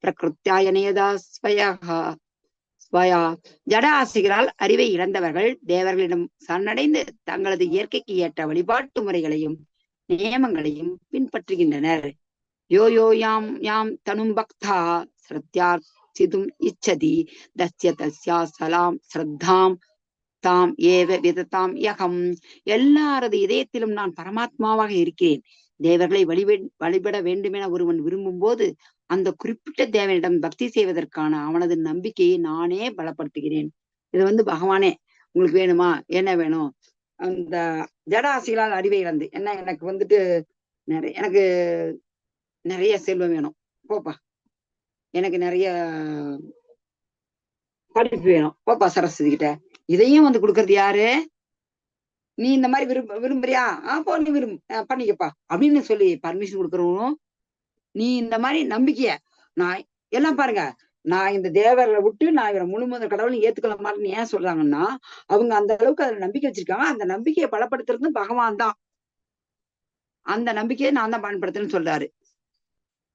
பிரகிருத்யாய நேதா ஸ்வயா. ஜட ஆசைகளால் அறிவை இழந்தவர்கள் தேவர்களிடம் சரணடைந்து தங்களது இயற்கைக்கு ஏற்ற வழிபாட்டு முறைகளையும் நியமங்களையும் பின்பற்றுகின்றனர். யோ யாம் யாம் தனும் பக்தா ஸ்ரத்யார்ச்சிதும் இச்சதி தஸ்ய தஸ்யா சலாம் ஸ்ரத்தாம் தாம் ஏவ விதத்தாம் யகம். எல்லாரது இதயத்திலும் நான் பரமாத்மாவாக இருக்கிறேன். தேவர்களை வழிபட வேண்டுமென ஒருவன் விரும்பும் போது அந்த குறிப்பிட்ட தேவனிடம் பக்தி செய்வதற்கான அவனது நம்பிக்கையை நானே பலப்படுத்துகிறேன். இது பகவானே, உங்களுக்கு வேணுமா, என்ன வேணும்? அந்த ஜடாசிகளால் அறிவை இழந்து என்ன, எனக்கு எனக்கு நிறைய செல்வம் வேணும், போப்பா. எனக்கு நிறைய படிப்பு வேணும், போப்பா சரஸ்வதி கிட்ட. இதையும் கொடுக்கறது யாரு? நீ இந்த மாதிரி விரும்புறியா? போ, நீ பண்ணிக்கப்பா அப்படின்னு சொல்லி பர்மிஷன் கொடுக்கறவனும். நீ இந்த மாதிரி நம்பிக்கைய நான் எல்லாம் பாருங்க, நான் இந்த தேவர்களை விட்டு நான் இவரை முழுமுதல் கடவுள் ஏத்துக்கொள்ள மாட்டேன்னு ஏன் சொல்றாங்கன்னா, அவங்க அந்த அளவுக்கு அதுல நம்பிக்கை வச்சிருக்காங்க. அந்த நம்பிக்கையை பலப்படுத்துறது பகவான் தான். அந்த நம்பிக்கையை நான் தான் பயன்படுத்துறேன்னு சொல்றாரு.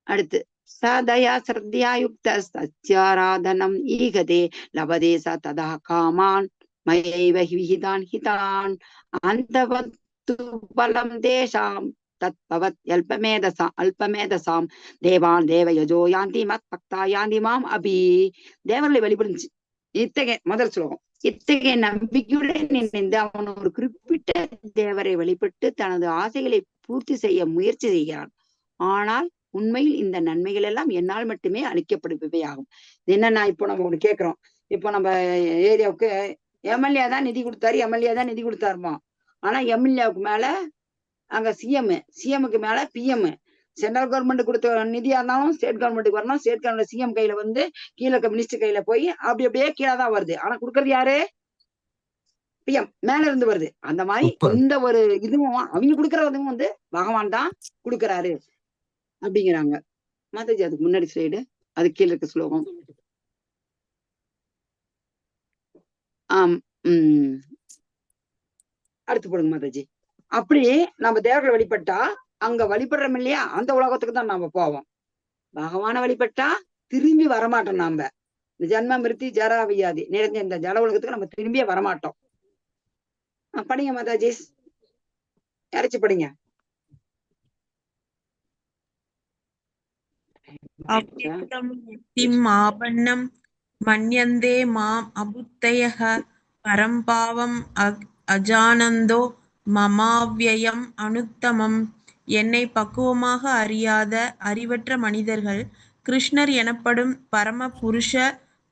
அடுத்து சதயா ஸ்ரத்தியா யுக்த சத்யாராதனம் ஈகதே லபதே ச ததா காமான் மயைவ விஹிதான் ஹிதான் அந்தவது பலம் தேசாம் தத்பவத் அல்பமேதசாம் தேவான் தேவயஜோ யாந்தி மத் பக்தா யாந்தி மாம் அபி. தேவர்களை வழிபடுச்சு இத்தகைய முதல் ஸ்லோகம். இத்தகைய நம்பிக்கையுடன் நினைந்து அவன் ஒரு குறிப்பிட்ட தேவரை வழிபட்டு தனது ஆசைகளை பூர்த்தி செய்ய முயற்சி செய்கிறான். ஆனால் உண்மையில் இந்த நன்மைகள் எல்லாம் என்னால் மட்டுமே அளிக்கப்படுபவை ஆகும். என்னன்னா, இப்போ நம்ம ஒண்ணு கேட்கிறோம். இப்போ நம்ம ஏரியாவுக்கு எம்எல்ஏ தான் நிதி கொடுத்தாருமா. ஆனா எம்எல்ஏவுக்கு மேல அங்க சிஎம்முக்கு மேல பிஎம். சென்ட்ரல் கவர்மெண்ட் கொடுத்த நிதியா இருந்தாலும் ஸ்டேட் கவர்மெண்ட்டுக்கு வரணும். ஸ்டேட் கவர்மெண்ட் சிஎம் கையில கீழே மினிஸ்டர் கையில போய் அப்படியே கீழே தான் வருது. ஆனா கொடுக்கறது யாரு? பிஎம் மேல இருந்து வருது. அந்த மாதிரி இந்த ஒரு இதுவும் அவங்க கொடுக்கறதும் பகவான் தான் கொடுக்கறாரு அப்படிங்கிறாங்க. மாதாஜி அதுக்கு முன்னாடி ஸ்லைடு, அது கீழே இருக்க ஸ்லோகம். அடுத்து போடுங்க மாதாஜி. அப்படி நம்ம தேவர்களை வழிபட்டா அங்க வழிபடுறோம் இல்லையா, அந்த உலகத்துக்கு தான் நாம போவோம். பகவான வழிபட்டா திரும்பி வரமாட்டோம். நாம இந்த ஜன்ம மிருத்தி ஜரா வியாதி நிறைஞ்ச இந்த ஜட உலகத்துக்கு நம்ம திரும்பியே வரமாட்டோம். படிங்க மாதாஜி, யாராச்சும் படிங்க. அவ்யக்தம் யுக்திம் ஆபன்னம் மன்யந்தே மாம் அபுத்தயः பரம்பாவம் அஜானந்தோ மமாவ்யயம் அனுத்தமம். என்னை பக்குவமாக அறியாத அறிவற்ற மனிதர்கள் கிருஷ்ணர் எனப்படும் பரம புருஷ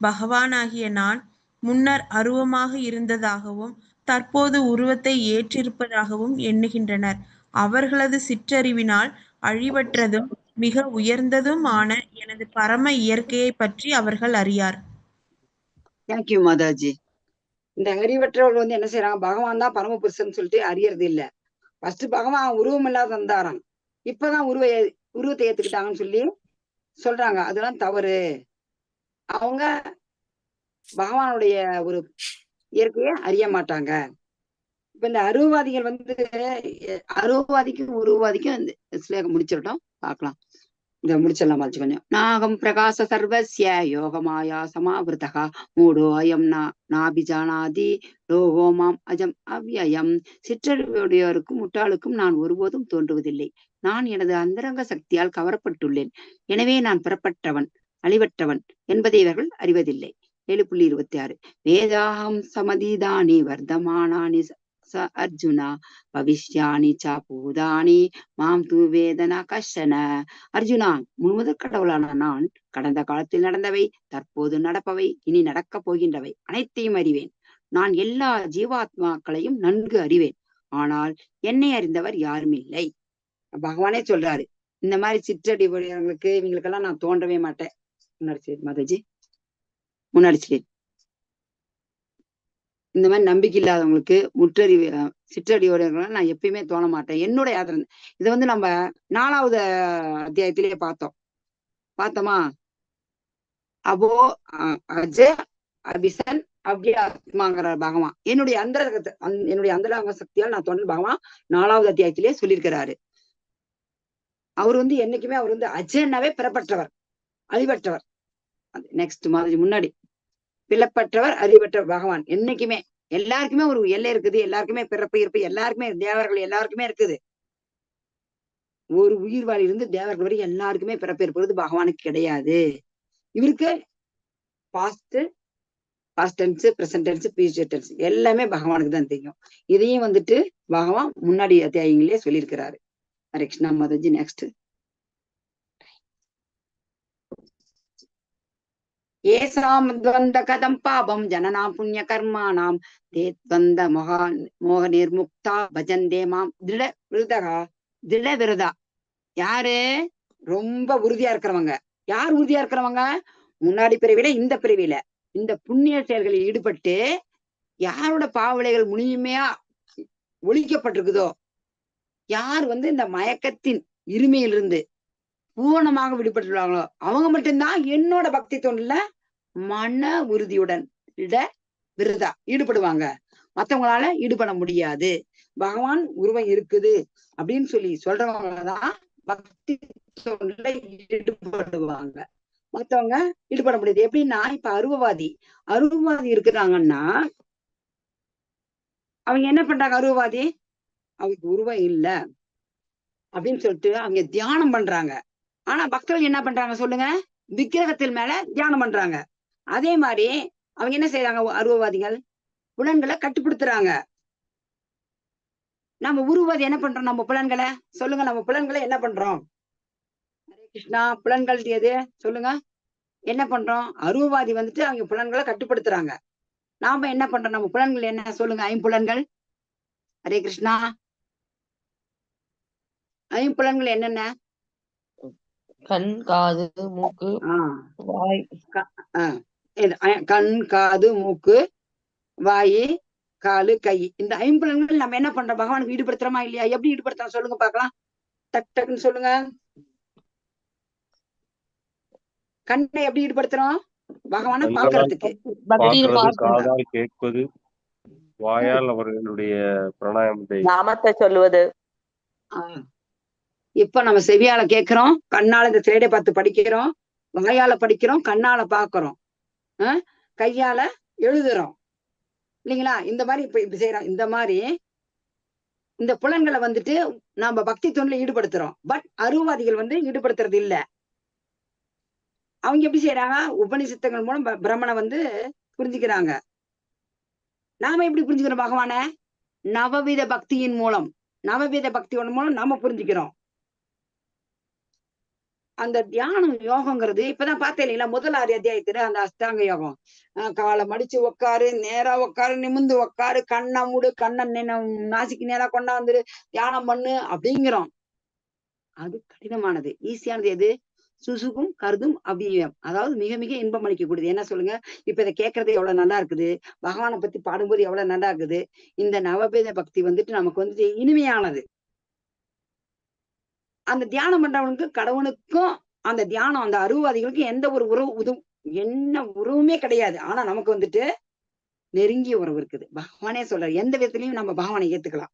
பகவானாகிய நான் முன்னர் அருவமாக இருந்ததாகவும் தற்போது உருவத்தை ஏற்றிருப்பதாகவும் எண்ணுகின்றனர். அவர்களது சிற்றறிவினால் அழிவற்றதும் மிக உயர்ந்ததும் ஆன எனது பரம இயற்கையை பற்றி அவர்கள் அறியார். தேங்க்யூ மாதாஜி. இந்த அறிவற்றவர்கள் வந்து என்ன செய்யறாங்க, பகவான் தான் பரமபுருஷன் சொல்லிட்டு அறியறது இல்ல. ஃபர்ஸ்ட் பகவான் உருவம் இல்லாத வந்தாராம், இப்பதான் உருவத்தை ஏத்துக்கிட்டாங்கன்னு சொல்லி சொல்றாங்க. அதெல்லாம் தவறு. அவங்க பகவானுடைய ஒரு இயற்கையை அறிய மாட்டாங்க. இப்ப இந்த அருவவாதிகள் வந்து அருவவாதிக்கும் உருவவாதிக்கும் இந்த ஸ்லோகம் முடிச்சிடட்டும், பார்க்கலாம். இத முடிச்சிடலாம் மாச்சு கொஞ்சம். நாகம் பிரகாச சர்வஸ்ய யோகமாயா சமாவிருதா மூடோ அயம் நாபிஜானாதி லோகோமாம் அஜம் அவ்யயம். சிற்றறிவுடையோருக்கும் முட்டாளுக்கும் நான் ஒருபோதும் தோன்றுவதில்லை. நான் எனது அந்தரங்க சக்தியால் கவரப்பட்டுள்ளேன். எனவே நான் பெறப்பட்டவன் அழிவற்றவன் என்பதை இவர்கள் அறிவதில்லை. 7.26 வேதாகம் சமதீதானி வர்த்தமானானி ச அர்ஜுனா பவிஷ்யானி ச பூதானி மாம் தூ வேதனா கஷன. அர்ஜுனா, முழுமுதற் கடவுளான நான் கடந்த காலத்தில் நடந்தவை, தற்போது நடப்பவை, இனி நடக்கப் போகின்றவை அனைத்தையும் அறிவேன். நான் எல்லா ஜீவாத்மாக்களையும் நன்கு அறிவேன். ஆனால் என்னை அறிந்தவர் யாரும் இல்லை. பகவானே சொல்றாரு, இந்த மாதிரி சிற்றடிவுடையவங்களுக்கு இவங்களுக்கெல்லாம் நான் தோன்றவே மாட்டேன். முன்னாடி மாதாஜி, முன்னாடி இந்த மாதிரி நம்பிக்கை இல்லாதவங்களுக்கு சிற்றடியோட நான் எப்பயுமே தோண மாட்டேன். என்னுடைய ஆதரவு இதை வந்து நம்ம 4வது அத்தியாயத்திலேயே பார்த்தோமா. அபோ அஜ அபிசன் அவ்யாத்மாங்கிற பகவான் என்னுடைய அந்தரங்க சக்தியால் நான் தோன்ற பகவான் 4வது அத்தியாயத்திலேயே சொல்லியிருக்கிறாரு. அவர் வந்து என்னைக்குமே அவர் வந்து அஜனாவே பெறப்பட்டவர், அழிவற்றவர். நெக்ஸ்ட் மாதிரி முன்னாடி பிளப்பற்றவர் அறிவற்றவர் பகவான் என்னைக்குமே. எல்லாருக்குமே ஒரு எல்லை இருக்குது, எல்லாருக்குமே பிறப்பு இருப்பு, எல்லாருக்குமே தேவர்கள் எல்லாருக்குமே இருக்குது. ஒரு உயிர்வாளிலிருந்து தேவர்கள் வரை எல்லாருக்குமே பிறப்பு இருப்பது பகவானுக்கு கிடையாது. இவருக்கு past tense, present tense, future tense எல்லாமே பகவானுக்கு தான் தெரியும். இதையும் வந்துட்டு பகவான் முன்னாடி அத்தியாயங்களே சொல்லியிருக்கிறாரு. ஹரே கிருஷ்ணா மாதாஜி. நெக்ஸ்ட் ஏசாம் துவந்த கதம் பாபம் ஜனனாம் புண்ணிய கர்மானாம் தேத்வந்த மோக நிர்முக்தா பஜந்தே மாம் திட விரதா. யாரு ரொம்ப உறுதியா இருக்கிறவங்க? யார் உறுதியா இருக்கிறவங்க? முன்னாடி பிறவில இந்த பிறவில இந்த புண்ணிய செயல்களில் ஈடுபட்டு யாரோட பாவலைகள் முழுமையா ஒழிக்கப்பட்டிருக்குதோ, யார் வந்து இந்த மயக்கத்தின் இருமையிலிருந்து பூரணமாக விடுபட்டுள்ளாங்களோ அவங்க மட்டும்தான் என்னோட பக்தி தொண்டுல மன உறுதியுடன் விரதா ஈடுபடுவாங்க. மத்தவங்களால ஈடுபட முடியாது. பகவான் உருவம் இருக்குது அப்படின்னு சொல்லி சொல்றவங்கதான் பக்தி தொண்டுல ஈடுபடுவாங்க. மத்தவங்க ஈடுபட முடியாது. எப்படின்னா, இப்ப அருவவாதி இருக்கிறாங்கன்னா அவங்க என்ன பண்றாங்க? அருவவாதி அவங்களுக்கு உருவம் இல்லை அப்படின்னு சொல்லிட்டு அவங்க தியானம் பண்றாங்க. ஆனா பக்தர்கள் என்ன பண்றாங்க சொல்லுங்க? விக்கிரகத்தில் மேல தியானம் பண்றாங்க. அதே மாதிரி அவங்க என்ன செய்யறாங்க? அருவவாதிகள் புலன்களை கட்டுப்படுத்துறாங்க. நம்ம உருவவாதி என்ன பண்றோம்? நம்ம புலன்களை சொல்லுங்க, நம்ம புலன்களை என்ன பண்றோம்? ஹரே கிருஷ்ணா. புலன்கள் எது சொல்லுங்க? என்ன பண்றோம்? அருவவாதி வந்துட்டு அவங்க புலன்களை கட்டுப்படுத்துறாங்க. நாம என்ன பண்றோம்? நம்ம புலன்கள் என்ன சொல்லுங்க? ஐம்புலன்கள். ஹரே கிருஷ்ணா. ஐம்புலன்கள் என்னென்ன? கண், காது, மூக்கு, வாய். கண், காது, மூக்கு, வாய், காலு, கை. இந்த ஐம்புலன்கள் நம்ம என்ன பண்றோம்? பகவானுக்கு ஈடுபடுத்துறோமா இல்லையா? எப்படி ஈடுபடுத்துறோம் சொல்லுங்க பார்க்கலாம். டக் டக்குன்னு சொல்லுங்க. கண்ணை எப்படி ஈடுபடுத்துறோம்? பகவானை பாக்குறதுக்கு. காதால் கேட்பது, வாயால் அவர்களுடைய பிராணாயாமத்தை நாமத்தை சொல்லுவது. இப்ப நம்ம செவியால கேட்கிறோம், கண்ணால இந்த ஸ்லைடை பார்த்து படிக்கிறோம், வாயால படிக்கிறோம், கண்ணால பாக்குறோம், கையால எழுதுறோம் இல்லைங்களா? இந்த மாதிரி இப்ப செய்யறோம். இந்த மாதிரி இந்த புலன்களை வந்துட்டு நாம பக்தி தொண்டில ஈடுபடுத்துறோம். பட் அருவவாதிகள் வந்து ஈடுபடுத்துறது இல்ல. அவங்க எப்படி செய்யறாங்க? உபநிஷத்துகள் மூலம் பிரம்மனை வந்து புரிஞ்சுக்கிறாங்க. நாம எப்படி புரிஞ்சுக்கிறோம் பகவான? நவவித பக்தியின் மூலம், நவவித பக்தியோட மூலம் நாம புரிஞ்சுக்கிறோம். அந்த தியானம் யோகங்கிறது இப்பதான் பார்த்தேன் இல்லைங்களா? முதல் 6 அத்தியாயத்துல அந்த அஷ்டாங்க யோகம், காலை மடிச்சு உக்காரு, நேரா உக்காரு, நிமிந்து உக்காரு, கண்ணை மூடு, கண்ணை நாசிக்கு நேரா கொண்டாந்துரு, தியானம் பண்ணு அப்படிங்கிறோம். அது கடினமானது. ஈஸியானது எது? சுசுகும் கருதும் அவ்வியம், அதாவது மிக மிக இன்பம் அளிக்கக்கூடியது. என்ன சொல்லுங்க? இப்ப இதை கேட்கறது எவ்வளவு நல்லா இருக்குது, பகவானை பத்தி பாடும்போது எவ்வளவு நல்லா இருக்குது. இந்த நவபேத பக்தி வந்துட்டு நமக்கு வந்துட்டு இனிமையானது. அந்த தியானம் பண்றவனுக்கு கடவுளுக்கும் அந்த தியானம் அந்த அருவவாதிகளுக்கும் எந்த ஒரு என்ன உறவுமே கிடையாது. ஆனா நமக்கு வந்துட்டு நெருங்கிய உறவு இருக்குது. பகவானே சொல்றாரு, எந்த விதத்திலையும் நம்ம பகவானை ஏத்துக்கலாம்.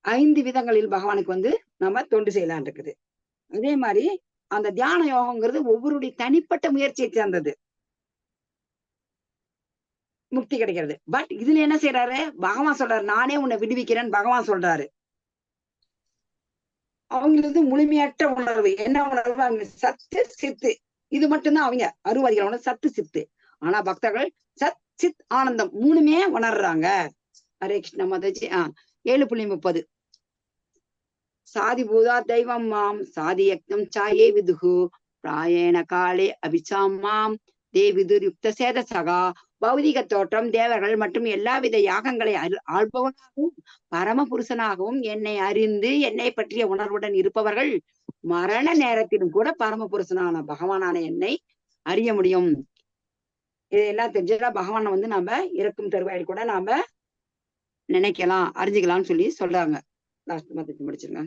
5 விதங்களில் பகவானுக்கு வந்து நம்ம தொண்டு செய்யலாம் இருக்குது. அதே மாதிரி அந்த தியான யோகங்கிறது ஒவ்வொருடைய தனிப்பட்ட முயற்சியை சேர்ந்தது முக்தி கிடைக்கிறது. பட் இதுல என்ன செய்யறாரு? பகவான் சொல்றாரு, நானே உன்னை விடுவிக்கிறேன்னு பகவான் சொல்றாரு. அவங்களுக்கு முழுமையற்ற உணர்வு. என்ன உணர்வு? அவங்க சத்து சித்து, இது மட்டும்தான் அவங்க அருவாதிகளோட சத்து சித்து. ஆனா பக்தர்கள் சத் சித் ஆனந்தம் 3மே உணர்றாங்க. ஹரே கிருஷ்ண மாதாஜி. 7.30 சாதி பூதா தெய்வம் மாம் சாதி யக்னம் சாயே விதுகு பிராயண காலே அபிசாமாம் தேவிதுர் யுக்த சேத சகா. பௌதிக தோற்றம், தேவர்கள் மற்றும் எல்லாவித யாகங்களை ஆள்பவனாகவும் பரம புருஷனாகவும் என்னை அறிந்து என்னை பற்றிய உணர்வுடன் இருப்பவர்கள் மரண நேரத்திலும் கூட பரம புருஷனான பகவானான என்னை அறிய முடியும். இதெல்லாம் தெரிஞ்சா பகவானை வந்து நாம இறக்கும் தருவாயில் கூட நாம நினைக்கலாம், அறிஞ்சிக்கலாம்னு சொல்லி சொல்றாங்க. லாஸ்ட் மாதிரி முடிச்சிருங்க.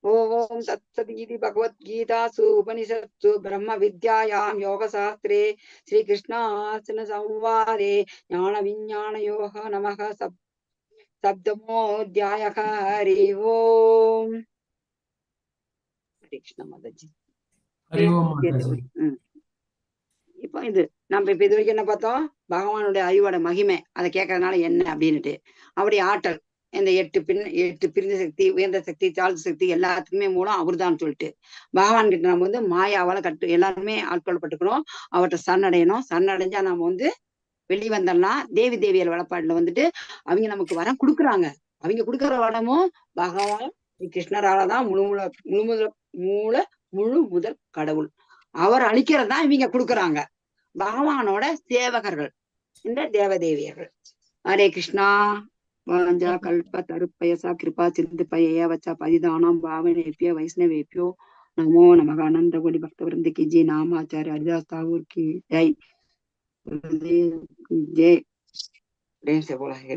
ஓம் சத்சதீதி பகவத்கீதாசு உபனிஷத்சு பிரம்ம வித்யாயாம் யோகசாஸ்திரே ஸ்ரீ கிருஷ்ணார்ச்சன சம்வாதே ஞான விஞ்ஞான யோக நமக சப்தமோத்யாயக. ஹரி ஓம். ஹரே கிருஷ்ண மாதாஜி. இப்போ இது நம்ம இப்ப இது வரைக்கும் என்ன பார்த்தோம்? பகவானுடைய அறிவோட மகிமை, அதை கேட்கறதுனால என்ன அப்படின்னுட்டு, அவருடைய ஆற்றல், இந்த 8 பிரிந்த சக்தி, உயர்ந்த சக்தி, தாழ்ந்த சக்தி எல்லாத்துக்குமே மூலம் அவர்தான் சொல்லிட்டு பகவான் கிட்ட நம்ம வந்து மாயாவால எல்லாருமே ஆட்கொள்ளப்பட்டுக்கணும். அவர்கிட்ட சரணடையணும். சரணடைஞ்சா நம்ம வந்து வெளி வந்தோம்னா தேவி தேவியல் வளப்பாடுல வந்துட்டு அவங்க நமக்கு வரம் கொடுக்குறாங்க. அவங்க கொடுக்குற வரமும் பகவான் ஸ்ரீ கிருஷ்ணராலதான் முழு முதல் கடவுள். அவர் அளிக்கிறதா இவங்க கொடுக்குறாங்க. பகவானோட சேவகர்கள் இந்த தேவதேவியர்கள். ஹரே கிருஷ்ணா. வாஞ்சா கல்ப தருப்பயசா கிருபா சிந்து பயவச்சா பதிதானம் பாவனேபியோ வைஷ்ணவேபியோ நமோ நமக. அனந்த கோடி பக்த விருந்த கி ஜெய். நாமாச்சாரிய ஹரிதாஸ் தாகூர் की जय. जय. प्रेम से बोला है।